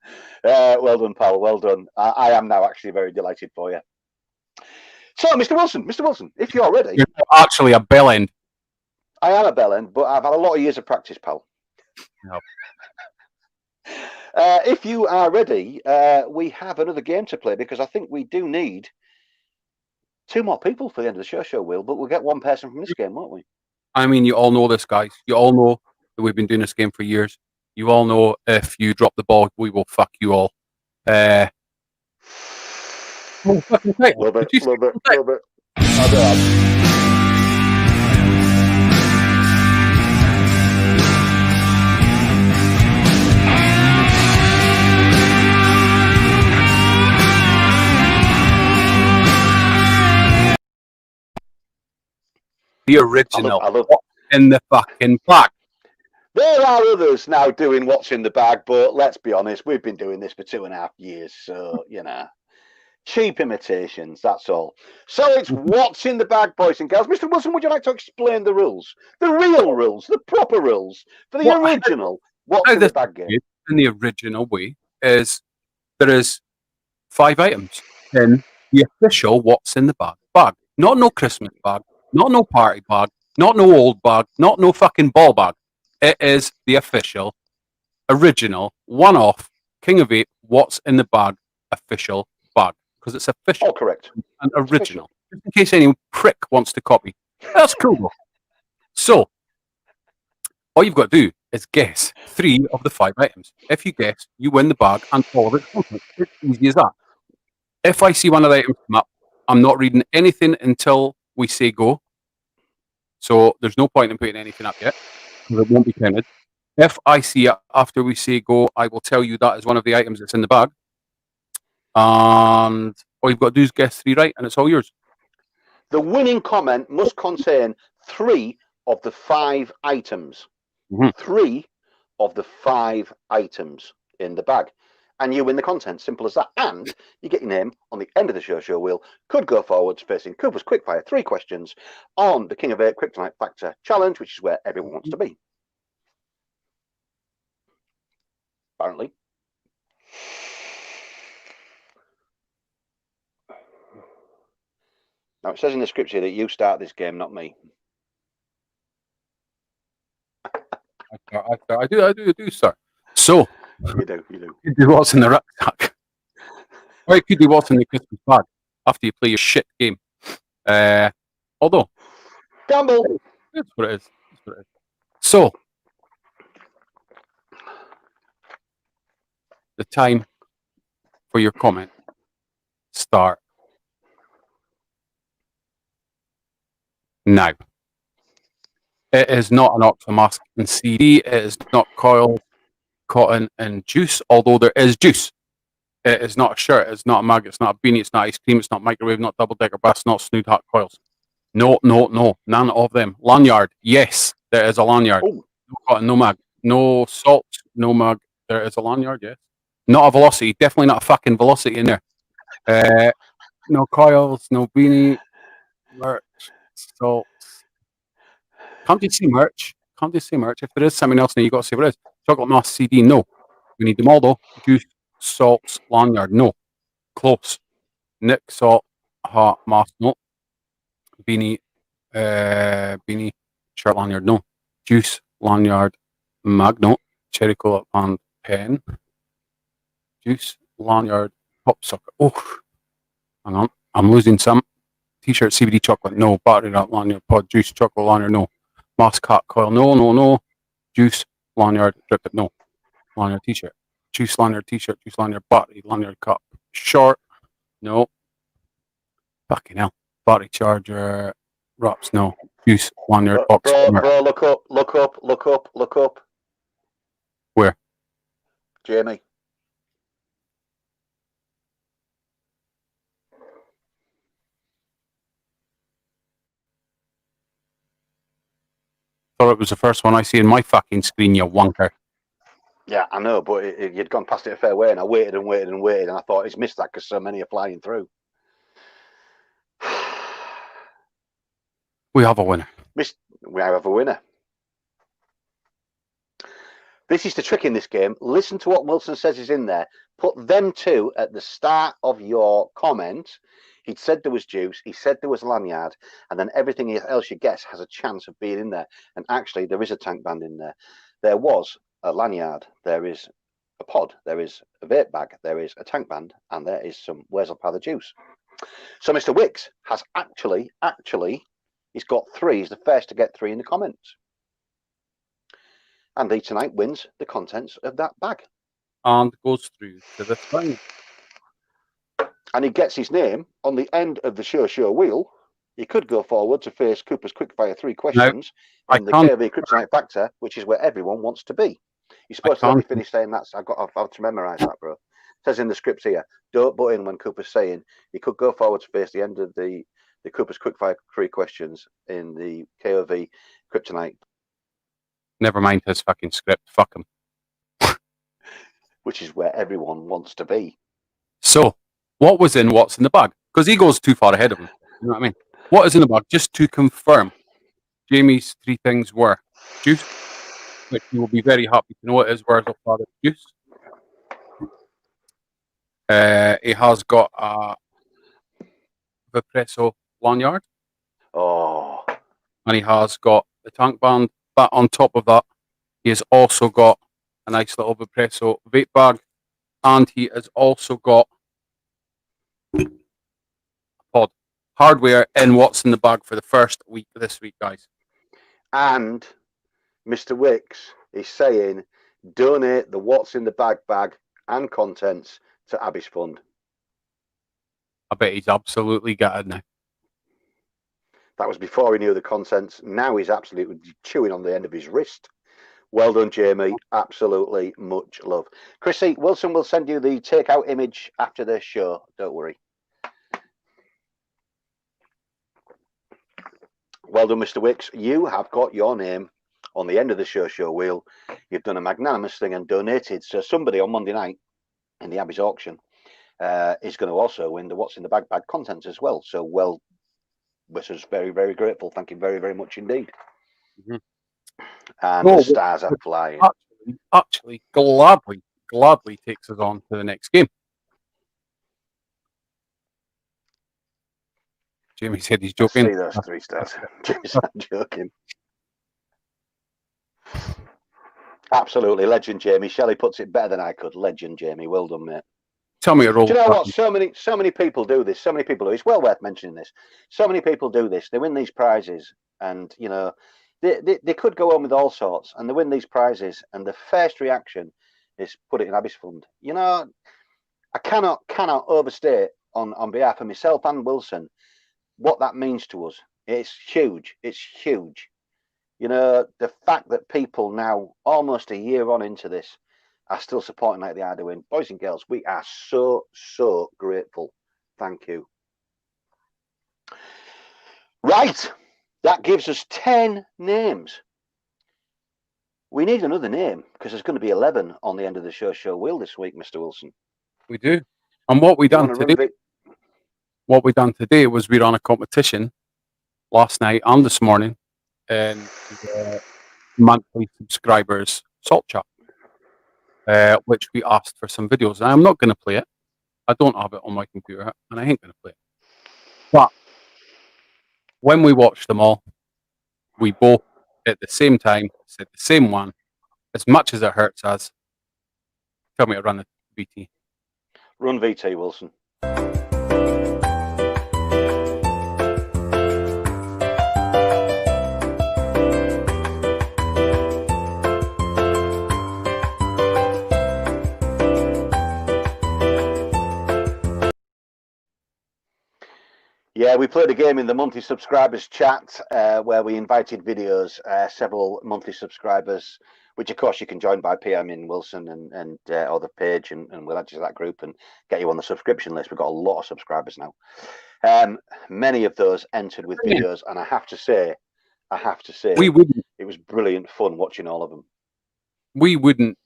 Well done, pal. Well done. I am now actually very delighted for you. So, Mr. Wilson, if you're ready. You're actually a bell end. I am a bellend, but I've had a lot of years of practice, pal. No. If you are ready, we have another game to play because I think we do need 2 more people for the end of the show, Will, but we'll get 1 person from this game, won't we? I mean, you all know this, guys. You all know that we've been doing this game for years. You all know if you drop the ball, we will fuck you all. Love it, love it, love it. I do. The original. I love in the fucking bag. There are others now doing what's in the bag, but let's be honest, we've been doing this for 2.5 years, so, you know, cheap imitations, that's all. So it's what's in the bag, boys and girls. Mr. Wilson, would you like to explain the rules? The real rules, the proper rules, for the original what's in the bag game? In the original way is there is 5 items in the official what's in the bag. Not no Christmas bag, not no party bag, not no old bag, not no fucking ball bag. It is the official, original, one-off, King of 8, what's in the bag, official bag. Because it's official. Oh, correct. And original. Just in case any prick wants to copy. That's cool, though. So, all you've got to do is guess 3 of the 5 items. If you guess, you win the bag and all of its contents. It's easy as that. If I see one of the items come up, I'm not reading anything until we say go. So there's no point in putting anything up yet, because it won't be counted. If I see it after we say go, I will tell you that is one of the items that's in the bag. And all you've got to do is guess 3 right, and it's all yours. The winning comment must contain 3 of the 5 items. 3 of the 5 items in the bag. And you win the content, simple as that. And you get your name on the end of the show wheel. Could go forwards facing Cooper's Quickfire 3 questions on the King of 8 Kryptonite Factor Challenge, which is where everyone wants to be. Apparently. Now, it says in the script here that you start this game, not me. I do, sir. So, You do. you do what's in the rucksack. Or you could do what's in the Christmas bag after you play your shit game. Although, Gamble. That's what it is. So, the time for your comment start now. It is not an Octomask and CD. It is not coil, cotton, and juice, although there is juice. It is not a shirt. It's not a mug. It's not a beanie. It's not ice cream. It's not microwave. Not double decker bus. Not snood hat coils. No. None of them. Lanyard. Yes, there is a lanyard. Oh. No cotton. No mag. No salt. No mug. There is a lanyard. Yes. Not a velocity. Definitely not a fucking velocity in there. No coils. No beanie. merch. So can't you see merch? Can't you see merch? If there is something else, now you got to say what it is. Chocolate mask CD, no. We need them all though. Juice, salts, lanyard, no. Close. Nick, salt, hat, mask, no. Beanie, beanie, shirt, lanyard, no. Juice, lanyard, mag, no. Cherry cola and pen. Juice, lanyard, pop socket. Oh, hang on. I'm losing some. T-shirt, CBD chocolate, no. Battery nut, lanyard, pod, juice, chocolate, lanyard, no. Mask, hat, coil, no. Juice, lanyard, drip it, no. Lanyard T-shirt. Juice, lanyard T-shirt, juice, lanyard, battery, lanyard cup. Short, no. Fucking hell. Battery charger, wraps, no. Juice, lanyard, box. Bro, look up. Where? Jamie. Thought it was the first one I see in my fucking screen, you wanker. Yeah, I know, but you'd gone past it a fair way, and I waited, and I thought he's missed that because so many are flying through. We have a winner. We have a winner. This is the trick in this game. Listen to what Wilson says is in there. Put them two at the start of your comment. He said there was juice. He said there was lanyard. And then everything else you guess has a chance of being in there. And actually, there is a tank band in there. There was a lanyard. There is a pod. There is a vape bag. There is a tank band. And there is some Where's Up Powder Juice. So Mr. Wicks has actually, he's got three. He's the first to get three in the comments. And he tonight wins the contents of that bag. And goes through to the final. And he gets his name on the end of the show wheel. He could go forward to face Cooper's Quickfire 3 questions in the KOV Kryptonite Factor, which is where everyone wants to be. You're supposed to let me finish saying that. So I've to memorise that, bro. It says in the script here, don't butt in when Cooper's saying he could go forward to face the end of the Cooper's Quickfire 3 questions in the KOV Kryptonite. Never mind his fucking script. Fuck him. Which is where everyone wants to be. So, what's in the bag? Because he goes too far ahead of him. You know what I mean? What is in the bag? Just to confirm, Jamie's three things were juice, which you will be very happy to know it is Where's Up Powder Juice. He has got a Vipresso lanyard. Oh. And he has got the tank band. But on top of that, he has also got a nice little Vipresso vape bag. And he has also got a pod. Hardware in what's in the bag for the first week this week, guys. And Mr. Wicks is saying donate the what's in the bag and contents to Abby's Fund. I bet he's absolutely gutted now. That was before he knew the contents. Now he's absolutely chewing on the end of his wrist. Well done, Jamie. Absolutely much love. Chrissy, Wilson will send you the takeout image after the show. Don't worry. Well done, Mr. Wicks. You have got your name on the end of the show wheel. You've done a magnanimous thing and donated. So somebody on Monday night in the Abbey's auction is going to also win the What's in the Bag contents as well. So, well, this is very, very grateful. Thank you very, very much indeed. Mm-hmm. And the stars are flying. Actually, gladly takes us on to the next game. Jamie said he's joking. See those 3 stars. Jamie's not joking. Absolutely, legend, Jamie. Shelley puts it better than I could. Legend, Jamie. Well done, mate. Tell me a roll. Do you know what? So many people do this. So many people do. It's well worth mentioning this. So many people do this. They win these prizes, and you know, they could go on with all sorts, and they win these prizes, and the first reaction is put it in Abby's Fund. You know, I cannot overstate on behalf of myself and Wilson what that means to us. It's huge. It's huge. You know, the fact that people now, almost a year on into this, are still supporting like they are doing. Boys and girls, we are so grateful. Thank you. Right. That gives us 10 names. We need another name because there's going to be 11 on the end of the show wheel this week, Mr. Wilson. We do. And what we done today was we ran a competition last night and this morning in the monthly subscribers salt chat, which we asked for some videos. And I'm not going to play it. I don't have it on my computer, and I ain't going to play it. But when we watched them all, we both at the same time said the same one. As much as it hurts us, tell me to run the VT. Run VT, Wilson. Yeah, we played a game in the monthly subscribers chat where we invited videos, several monthly subscribers, which of course you can join by PMing Wilson and or the page, and we'll add you to that group and get you on the subscription list. We've got a lot of subscribers now. Many of those entered with videos, and I have to say, it was brilliant fun watching all of them. We wouldn't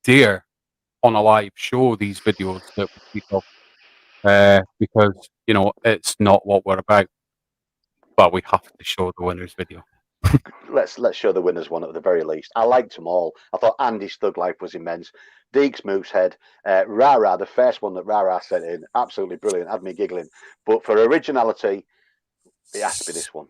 dare on a live show these videos that we speak of, because it's not what we're about. But we have to show the winners video. Let's show the winners one at the very least. I liked them all. I thought Andy's Thug Life was immense. Deeks Moves Head, Rara, the first one that Rara sent in, absolutely brilliant, had me giggling. But for originality, it has to be this one.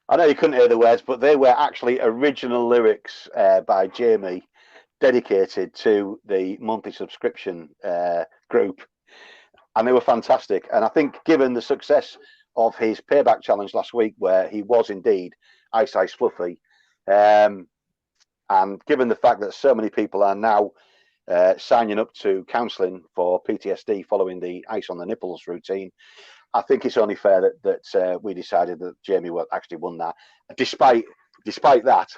I know you couldn't hear the words, but they were actually original lyrics by Jamie, dedicated to the monthly subscription group, and they were fantastic. And I think, given the success of his payback challenge last week, where he was indeed Ice Ice Fluffy, and given the fact that so many people are now signing up to counselling for PTSD following the ice on the nipples routine, I think it's only fair that we decided that Jamie actually won that. Despite that,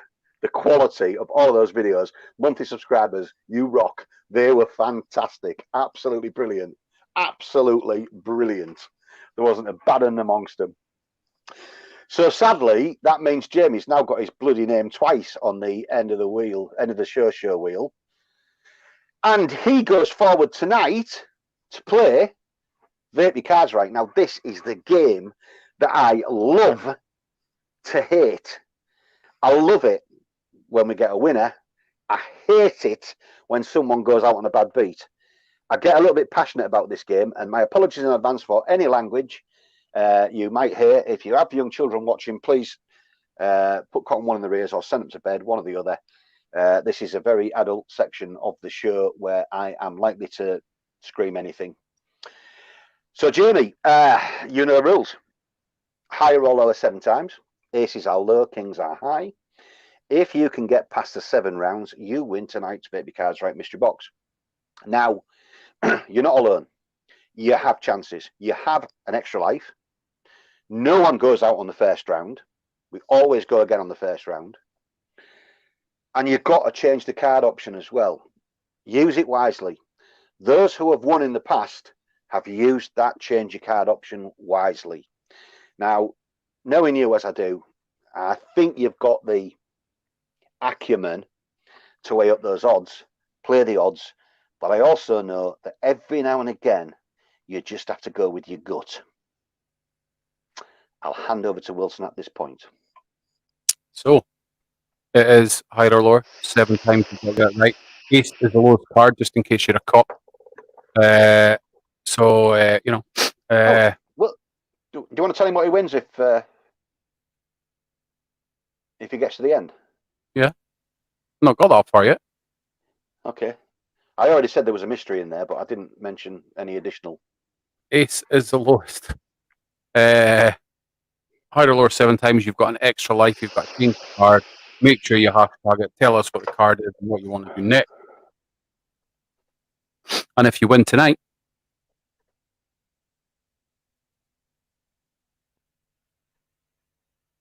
the quality of all of those videos, monthly subscribers, you rock. They were fantastic, absolutely brilliant, absolutely brilliant. There wasn't a bad one amongst them. So sadly, that means Jamie's now got his bloody name twice on the end of the wheel, end of the show wheel, and he goes forward tonight to play Vape Your Cards Right. Now, this is the game that I love to hate. I love it when we get a winner. I hate it when someone goes out on a bad beat. I get a little bit passionate about this game, and my apologies in advance for any language you might hear. If you have young children watching, please put cotton one in their ears or send them to bed, one or the other. This is a very adult section of the show where I am likely to scream anything. So, Jamie, you know the rules. Higher or lower 7 times. Aces are low, kings are high. If you can get past the 7 rounds, you win tonight's Vape Your Cards Right mystery box. Now, you're not alone. You have chances. You have an extra life. No one goes out on the first round. We always go again on the first round. And you've got to change the card option as well. Use it wisely. Those who have won in the past have used that change your card option wisely. Now, knowing you as I do, I think you've got the acumen to weigh up those odds, play the odds, but I also know that every now and again, you just have to go with your gut. I'll hand over to Wilson at this point. So, it is higher or lower, 7 times you got that right. Ace is the lowest card, just in case you're a cop. Well, do you want to tell him what he wins if he gets to the end? Yeah. Not got that far yet. Okay. I already said there was a mystery in there, but I didn't mention any additional. Ace is the lowest. Higher or lower 7 times, you've got an extra life, you've got a change the card. Make sure you hashtag it. Tell us what the card is and what you want to do next. And if you win tonight,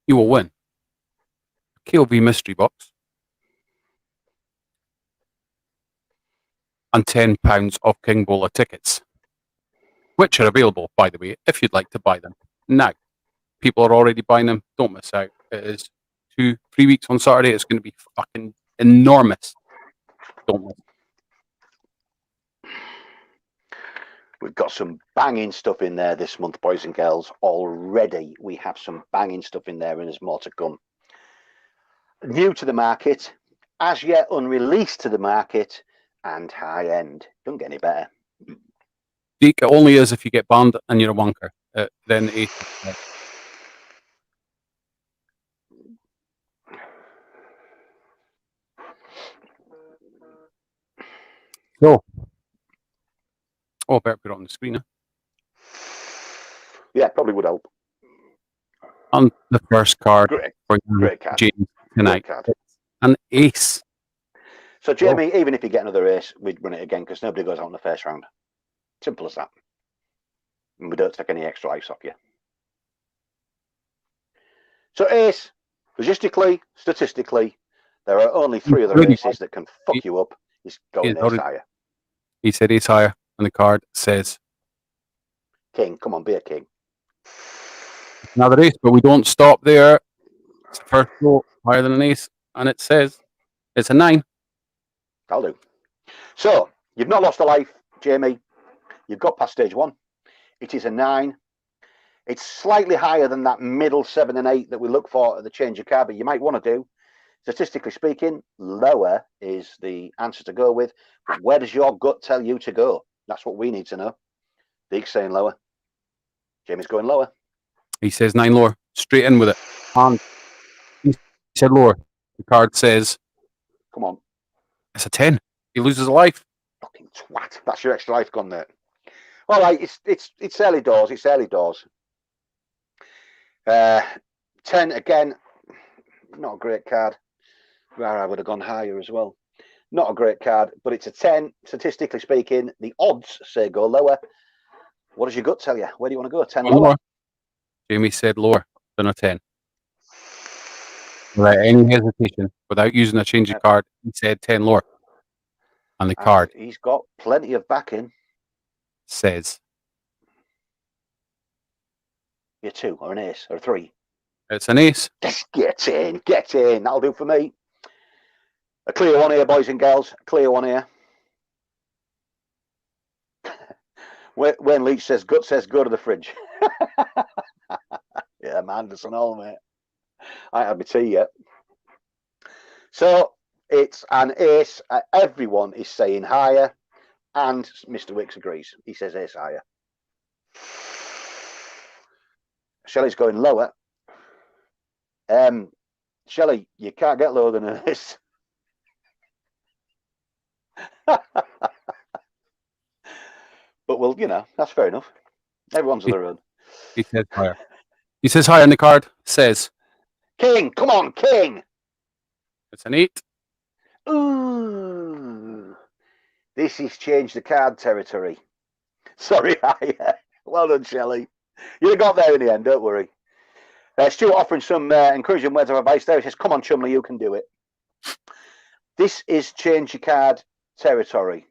you will win KOV mystery box, and £10 of King Bowler tickets, which are available, by the way, if you'd like to buy them now. People are already buying them. Don't miss out. It is 2-3 weeks on Saturday. It's going to be fucking enormous. Don't miss. We've got some banging stuff in there this month, boys and girls. Already we have some banging stuff in there, and there's more to come. New to the market, as yet unreleased to the market, and high end. Don't get any better. Deke, it only is if you get banned and you're a wanker. Then Ace. So, I better put it on the screen. Yeah, probably would help. On the first card for Great card. James tonight, Great card. it's an ace. So, Jamie, even if you get another ace, we'd run it again because nobody goes out in the first round. Simple as that. And we don't take any extra ice off you. So, ace, logistically, statistically, there are only 3 other aces that can fuck you up. He's going ace higher. He said ace higher, and the card says king. Come on, be a king. Another ace, but we don't stop there. It's the first row higher than an ace, and it says it's a 9. I'll do. So, you've not lost a life, Jamie. You've got past stage 1. It is a 9. It's slightly higher than that middle 7 and 8 that we look for at the change of card, but you might want to do. Statistically speaking, lower is the answer to go with. But where does your gut tell you to go? That's what we need to know. Deke's saying lower. Jamie's going lower. He says 9 lower. Straight in with it. And he said lower. The card says, come on. It's a 10. He loses a life. Fucking twat. That's your extra life gone there. All right, it's early doors. It's early doors. 10 again. Not a great card. Where I would have gone higher as well. Not a great card, but it's a 10. Statistically speaking, the odds say go lower. What does your gut tell you? Where do you want to go? 10 lower? Jamie said lower than a 10. Without any hesitation, without using a change of card, he said 10 lower. And the card. He's got plenty of backing. Says. You're 2 or an ace or a 3. It's an ace. Just get in. Get in. That'll do for me. A clear one here, boys and girls. A clear one here. When Leach says gut says go to the fridge. Yeah, Manderson all, mate. I ain't had my tea yet. So it's an ace. Everyone is saying higher, and Mr. Wicks agrees. He says ace higher. Shelley's going lower. Shelley, you can't get lower than this. But well, you know, that's fair enough. Everyone's on their own. He says higher. He says higher, and the card says king. Come on, king. It's an 8. Ooh, this is change the card territory. Sorry, higher. Well done, Shelley. You got there in the end. Don't worry. Stuart offering some encouraging words of advice there. He says, "Come on, Chumley, you can do it." This is change your card territory.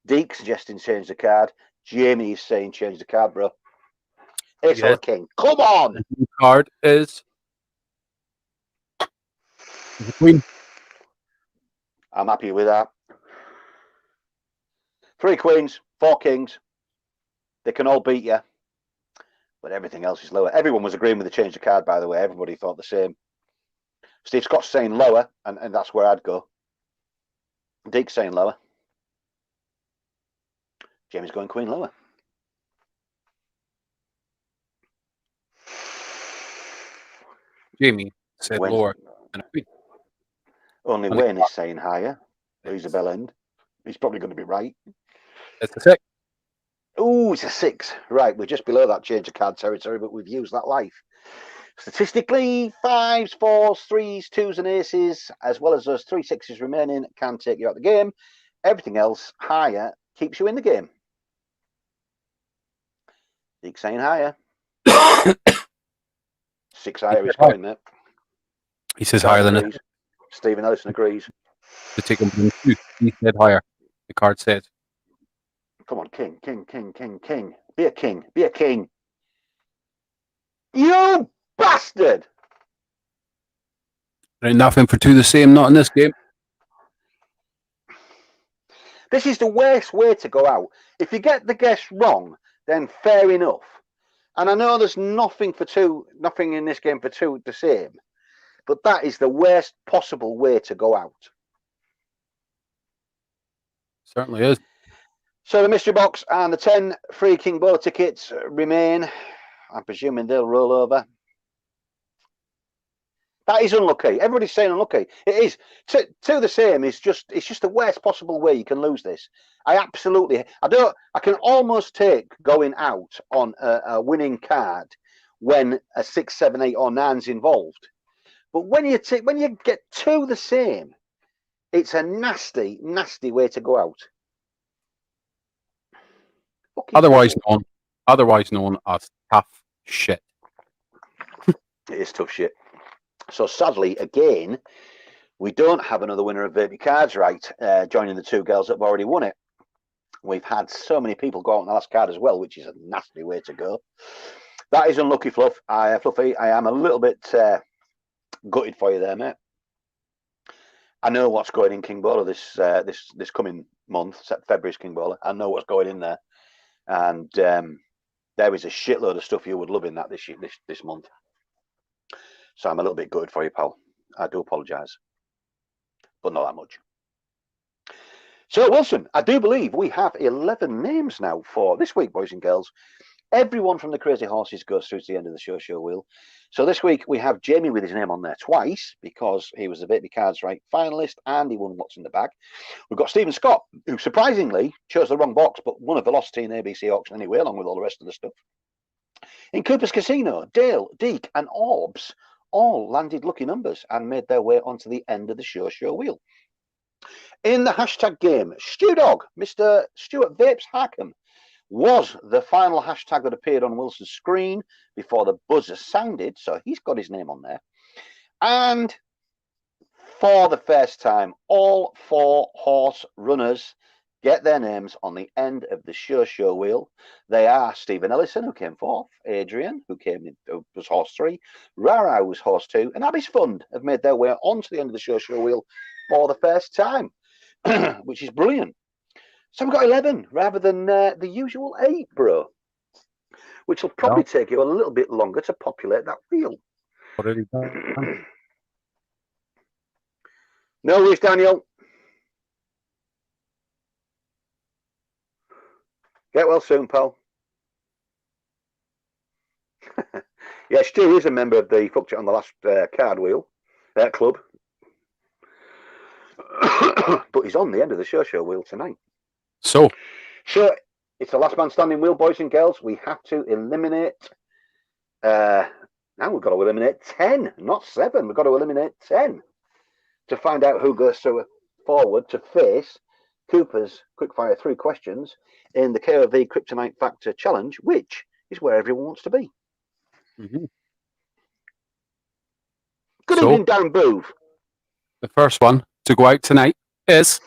Deke suggesting change the card. Jamie is saying change the card, bro. Ace or king. Come on. The card is the queen. I'm happy with that. 3 queens, 4 kings. They can all beat you. But everything else is lower. Everyone was agreeing with the change of card, by the way. Everybody thought the same. Steve Scott's saying lower, and that's where I'd go. Deke's saying lower. Jamie's going queen lower. Jamie said lower than a queen. Only Wayne is saying higher. Isabel End. He's probably going to be right. It's a 6. Oh, it's a 6. Right, we're just below that change of card territory, but we've used that life. Statistically, 5s, 4s, 3s, 2s, and aces, as well as those 3 6s remaining, can take you out of the game. Everything else higher keeps you in the game. Deek saying higher. 6 higher is going there. He says higher than agrees. Stephen Ellison agrees. to take him from 2. He said higher. The card said. Come on, king, king, king, king, king. Be a king. Be a king. You bastard! There ain't nothing for 2 the same, not in this game. This is the worst way to go out. If you get the guess wrong, then fair enough. And I know there's nothing in this game for 2 the same. But that is the worst possible way to go out. Certainly is. So the mystery box and the 10 free King Bowler tickets remain. I'm presuming they'll roll over. That is unlucky. Everybody's saying unlucky. It is. 2 the same is it's just the worst possible way you can lose this. I can almost take going out on a winning card when a 6, 7, 8 or 9's involved. But when you get 2 the same, it's a nasty, nasty way to go out. Otherwise known as tough shit. It is tough shit. So sadly, again, we don't have another winner of Verby Cards Right joining the 2 girls that have already won it. We've had so many people go out on the last card as well, which is a nasty way to go. That is unlucky, Fluffy. I am a little bit gutted for you there, mate. I know what's going in King Bowler this coming month, February's King Bowler. I know what's going in there, and there is a shitload of stuff you would love in that this month. So I'm a little bit gutted for you, pal. I do apologise, but not that much. So, Wilson, I do believe we have 11 names now for this week, boys and girls. Everyone from the Crazy Horses goes through to the end of the show wheel. So this week we have Jamie with his name on there twice because he was the Baby Cards Right finalist and he won What's in the Bag. We've got Stephen Scott, who surprisingly chose the wrong box, but won a Velocity in ABC auction anyway, along with all the rest of the stuff. In Cooper's Casino, Dale, Deke and Orbs all landed lucky numbers and made their way onto the end of the show wheel. In the hashtag game, Stew Dog, Mr. Stuart Vapes Hackham, was the final hashtag that appeared on Wilson's screen before the buzzer sounded, so he's got his name on there. And for the first time, all 4 horse runners get their names on the end of the show wheel. They are Stephen Ellison, who came 4th, Adrian, who was horse 3, Rara, who was horse 2, and Abby's Fund have made their way onto the end of the show wheel for the first time, which is brilliant. So we've got 11 rather than the usual 8, bro, which will probably take you a little bit longer to populate that wheel. Already done. No worries, Daniel. Get well soon, pal. Yeah, Stu is a member of the Fucked It on the Last card wheel club. But he's on the end of the show wheel tonight. So it's the last man standing wheel, boys and girls. We have to eliminate. Now we've got to eliminate 10, not 7. We've got to eliminate 10 to find out who goes forward to face Cooper's quickfire 3 questions in the KOV Kryptonite Factor Challenge, which is where everyone wants to be. Mm-hmm. Good evening, Darren Boove. The first one to go out tonight is...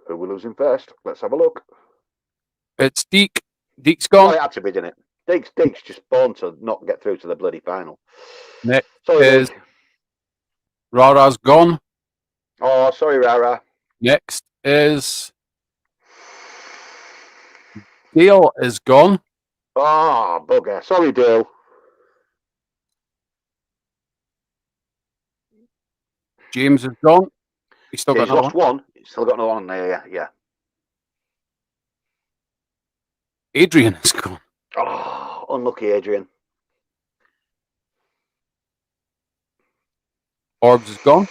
Who we're losing first? Let's have a look. It's Deke. Deke's gone. Oh, it had to be, didn't it? Deke's just born to not get through to the bloody final. Next sorry, is... Deke. Rara's gone. Oh, sorry, Rara. Next is... Dale is gone. Oh, bugger. Sorry, Dale. James is gone. He's still got another lost one. He's still got another one there, yeah. Adrian is gone. Oh, unlucky Adrian. Orbs is gone.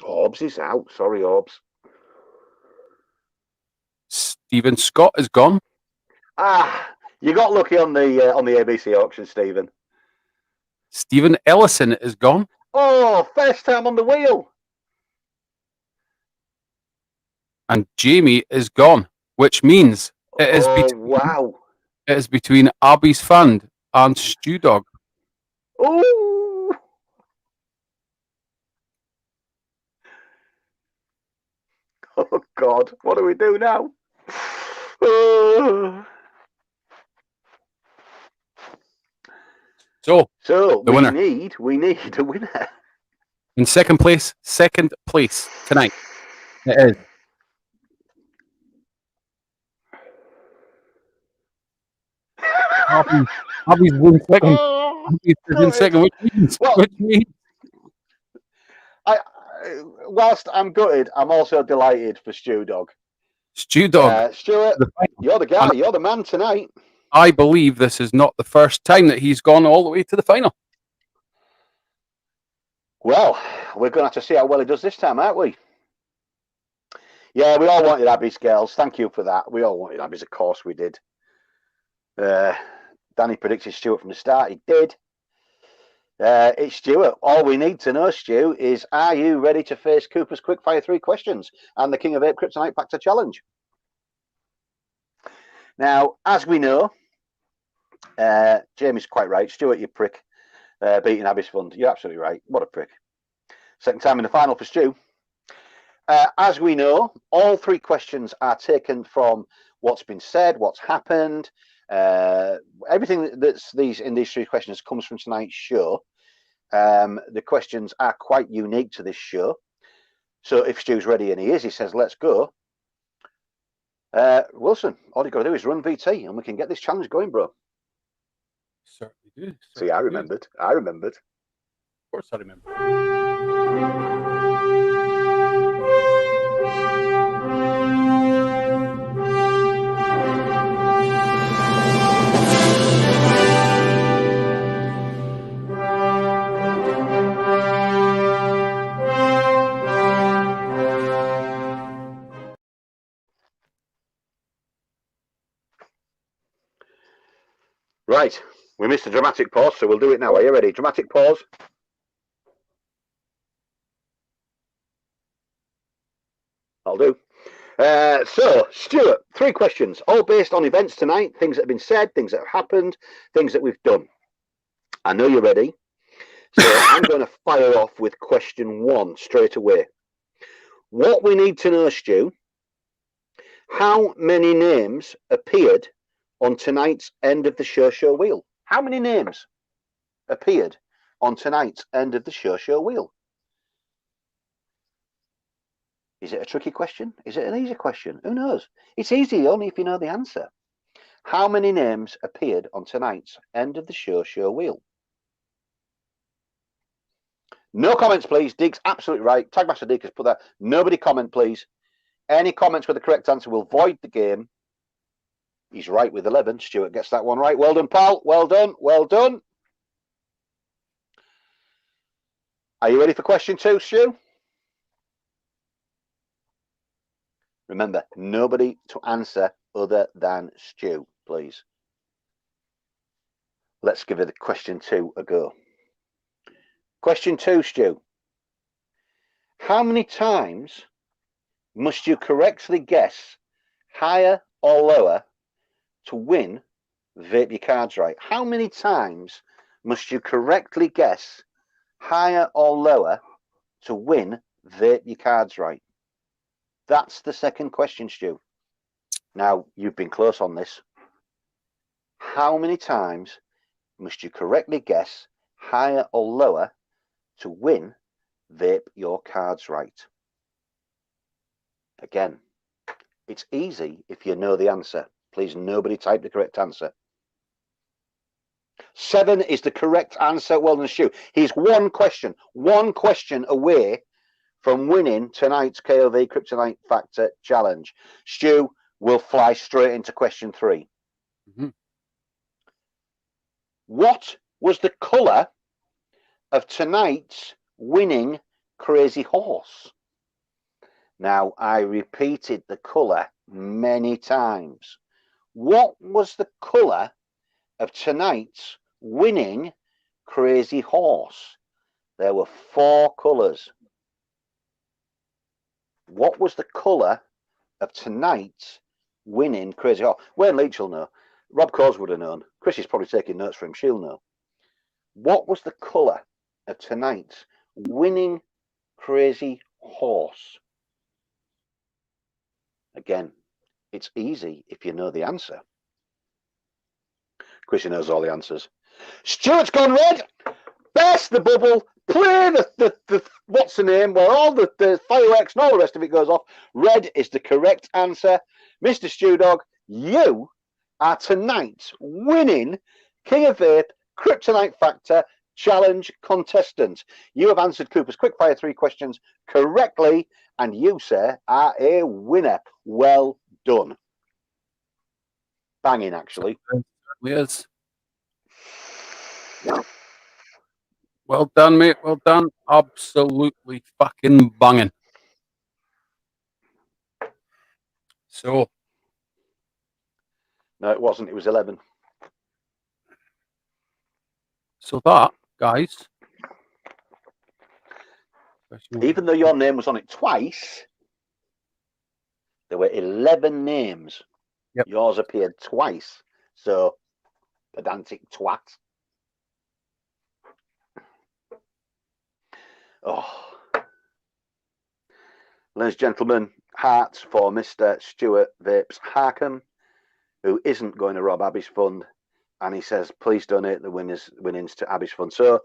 Orbs is out. Sorry, Orbs. Stephen Scott is gone. Ah, you got lucky on the ABC auction, Stephen. Stephen Ellison is gone. Oh, first time on the wheel. And Jamie is gone, which means it is wow. It is between Abby's Fund and Stew Dog. Ooh. Oh God, what do we do now? So So the we winner need a winner. in second place tonight. It is Abby's won second. Oh, Abby's in gutted. second, Well, which means I, whilst I'm gutted, I'm also delighted for Stew Dog. Stew Dog. Stuart, The final. you're the guy. And You're the man tonight. I believe this is not the first time that he's gone all the way to the final. Well, we're going to have to see how well he does this time, aren't we? Yeah, we all wanted Abby's girls. Thank you for that. We all wanted Abby's, of course we did. Danny predicted Stuart from the start. He did. It's Stuart. All we need to know, Stu, is are you ready to face Cooper's Quickfire 3 questions and the King of Ape Kryptonite Factor Challenge? Now, as we know, Jamie's quite right. Stuart, you prick. Beating Abby's Fund. You're absolutely right. What a prick. Second time in the final for Stu. As we know, all 3 questions are taken from what's been said, what's happened. Everything that's in these 3 questions comes from tonight's show. The questions are quite unique to this show. So if Stu's ready, and he is, he says, let's go. Wilson, all you got to do is run VT and we can get this challenge going, bro. Certainly do. See, I remembered. I remembered. Of course I remember. Right, we missed a dramatic pause, so we'll do it now. Are you ready? Dramatic pause. I'll do. So, Stuart, 3 questions, all based on events tonight, things that have been said, things that have happened, things that we've done. I know you're ready. So I'm going to fire off with question 1 straight away. What we need to know, Stu, how many names appeared on tonight's end of the show wheel? How many names appeared on tonight's end of the show wheel? Is it a tricky question? Is it an easy question? Who knows? It's easy only if you know the answer. How many names appeared on tonight's end of the show wheel? No comments, please. Dig's absolutely right. Tagmaster Dig has put that. Nobody comment, please. Any comments with the correct answer will void the game. He's right with 11. Stuart gets that one right. Well done, pal. Well done. Well done. Are you ready for question 2, Stu? Remember, nobody to answer other than Stu, please. Let's give it question 2 a go. Question 2, Stu. How many times must you correctly guess higher or lower to win Vape Your Cards Right? How many times must you correctly guess higher or lower to win Vape Your Cards Right? That's the second question, Stu. Now, you've been close on this. How many times must you correctly guess higher or lower to win Vape Your Cards Right? Again, it's easy if you know the answer. Please, nobody type the correct answer. 7 is the correct answer. Well done, Stu. He's one question away from winning tonight's KOV Kryptonite Factor Challenge. Stu will fly straight into question 3. Mm-hmm. What was the colour of tonight's winning Crazy Horse? Now, I repeated the colour many times. What was the colour of tonight's winning Crazy Horse? There were 4 colours. What was the colour of tonight's winning Crazy Horse? Wayne Leach will know. Rob Cause would have known. Chris is probably taking notes for him. She'll know. What was the colour of tonight's winning Crazy Horse? Again, it's easy if you know the answer. Chris knows all the answers. Stuart's gone red. Burst the bubble. Play the what's the name, where all the fireworks and all the rest of it goes off. Red is the correct answer. Mr. Stew Dog, you are tonight's winning King of Vape Kryptonite Factor Challenge contestant. You have answered Cooper's quickfire 3 questions correctly, and you, sir, are a winner. Well done. Banging, actually. Yes. Well done, mate. Well done. Absolutely fucking banging. So. No, it wasn't. It was 11. So that, guys. Even though your name was on it twice, there were 11 names. Yep. Yours appeared twice. So, pedantic twat. Oh. Ladies and gentlemen, hearts for Mr. Stuart Vapes Harkham, who isn't going to rob Abby's fund. And he says, please donate the winnings to Abby's fund. So,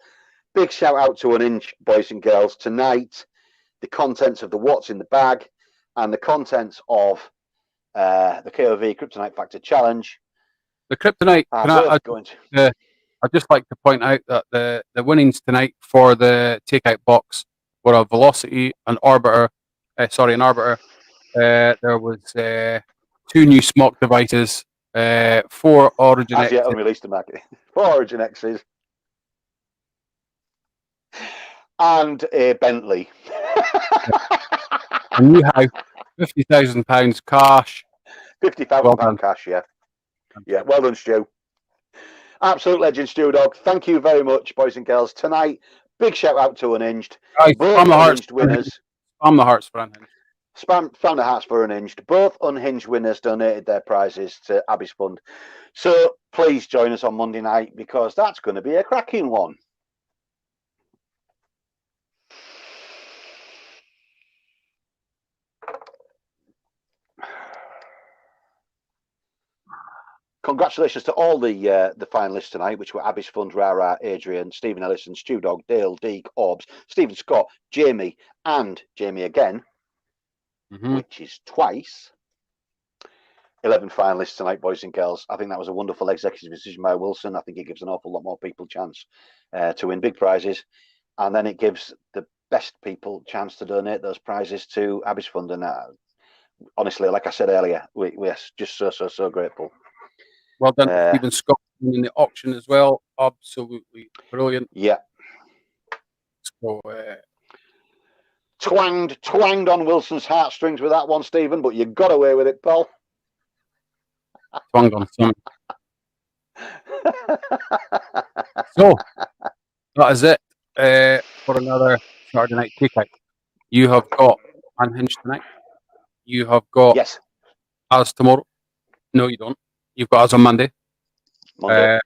big shout out to Unhinged, boys and girls. Tonight, the contents of the What's in the Bag and the contents of the KOV Kryptonite Factor Challenge. The Kryptonite, I'd just like to point out that the winnings tonight for the Takeout box were a Velocity, an Arbiter. There was 2 new smoke devices, 4 Origin As X's. yet unreleased to market. 4 Origin X's. And a Bentley. A new house, £50,000 cash. £50,000 cash, yeah. Yeah, well done, Stu. Absolute legend, Stu Dog. Thank you very much, boys and girls. Tonight, big shout out to Unhinged. Guys, both Unhinged winners. Spam the hearts for Unhinged. Spam the hearts for Unhinged. Both Unhinged winners donated their prizes to Abby's Fund. So please join us on Monday night, because that's going to be a cracking one. Congratulations to all the finalists tonight, which were Abby's Fund, Rara, Adrian, Stephen Ellison, Stew Dog, Dale, Deek, Orbs, Stephen Scott, Jamie, and Jamie again, which is twice. 11 finalists tonight, boys and girls. I think that was a wonderful executive decision by Wilson. I think it gives an awful lot more people a chance to win big prizes. And then it gives the best people a chance to donate those prizes to Abby's Fund. And honestly, like I said earlier, we're just so grateful. Well done, Stephen Scott, in the auction as well. Absolutely brilliant. Yeah. So, twanged on Wilson's heartstrings with that one, Stephen, but you got away with it, Paul. Twanged on some. So, that is it for another Saturday night takeout. You have got Unhinged tonight. You have got As tomorrow. No, you don't. You've got As on Monday. With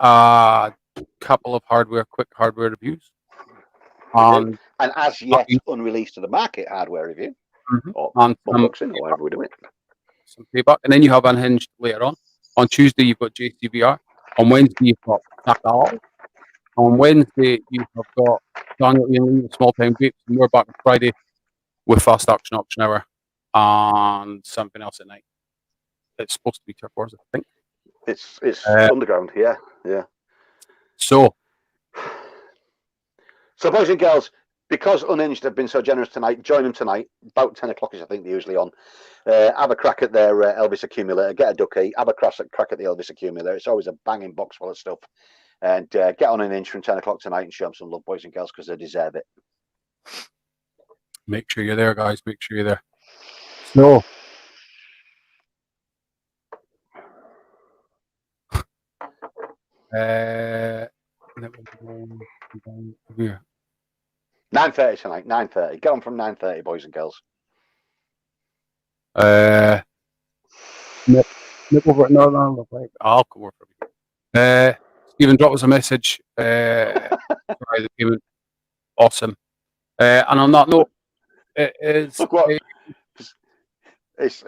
a couple of quick hardware reviews. And as yet unreleased to the market hardware review. Or unboxing, or whatever we do it. Some feedback. And then you have Unhinged later on. On Tuesday, you've got JCVR. On Wednesday, you've got Takeout. On Wednesday, you have got Daniel Ian Lee, Small Time Vapes. And we're back on Friday with Fast Action Auction Hour and something else at night. It's supposed to be Turf Wars, I think. It's underground, yeah. So, boys and girls, because Unhinged have been so generous tonight, join them tonight. About 10 o'clock is, I think, they're usually on. Have a crack at their Elvis accumulator. Get a ducky. Have a crack at the Elvis accumulator. It's always a banging box full of stuff. And get on Unhinged from 10 o'clock tonight and show them some love, boys and girls, because they deserve it. Make sure you're there, guys. Make sure you're there. So, here. 9:30 tonight. 9:30. Get on from 9:30, boys and girls. No, wait. I'll come over for you. Stephen, drop us a message. Sorry, the payment. Awesome. And on that note, it is. Look what it's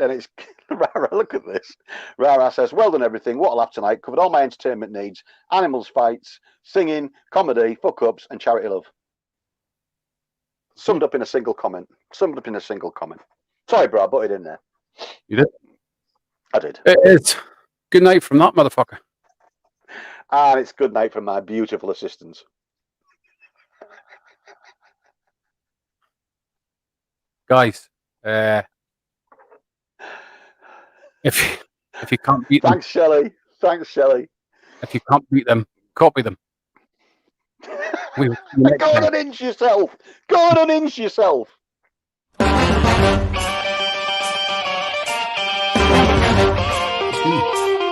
Rara. Look at this. Rara says, "Well done, everything. What a laugh tonight. Covered all my entertainment needs: animals, fights, singing, comedy, fuck ups, and charity love." Summed up in a single comment. Sorry, bro, I put it in there. You did? I did. It is. Good night from that motherfucker. And it's good night from my beautiful assistants. Guys, if you can't beat them, Thanks, Shelley. if you can't beat them, copy them. Go on and inch yourself.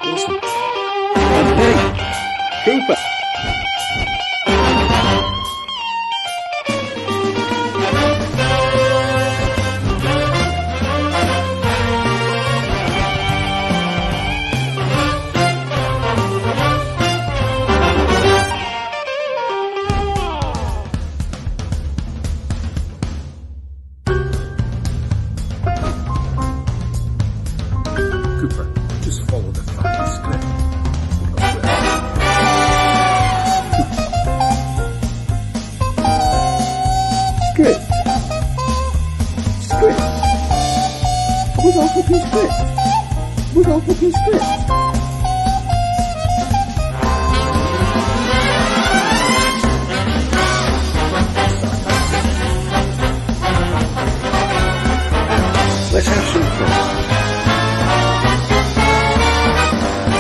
Awesome. Hey, Cooper. Cooper, just follow the fucking script. Script. Where's our fucking script?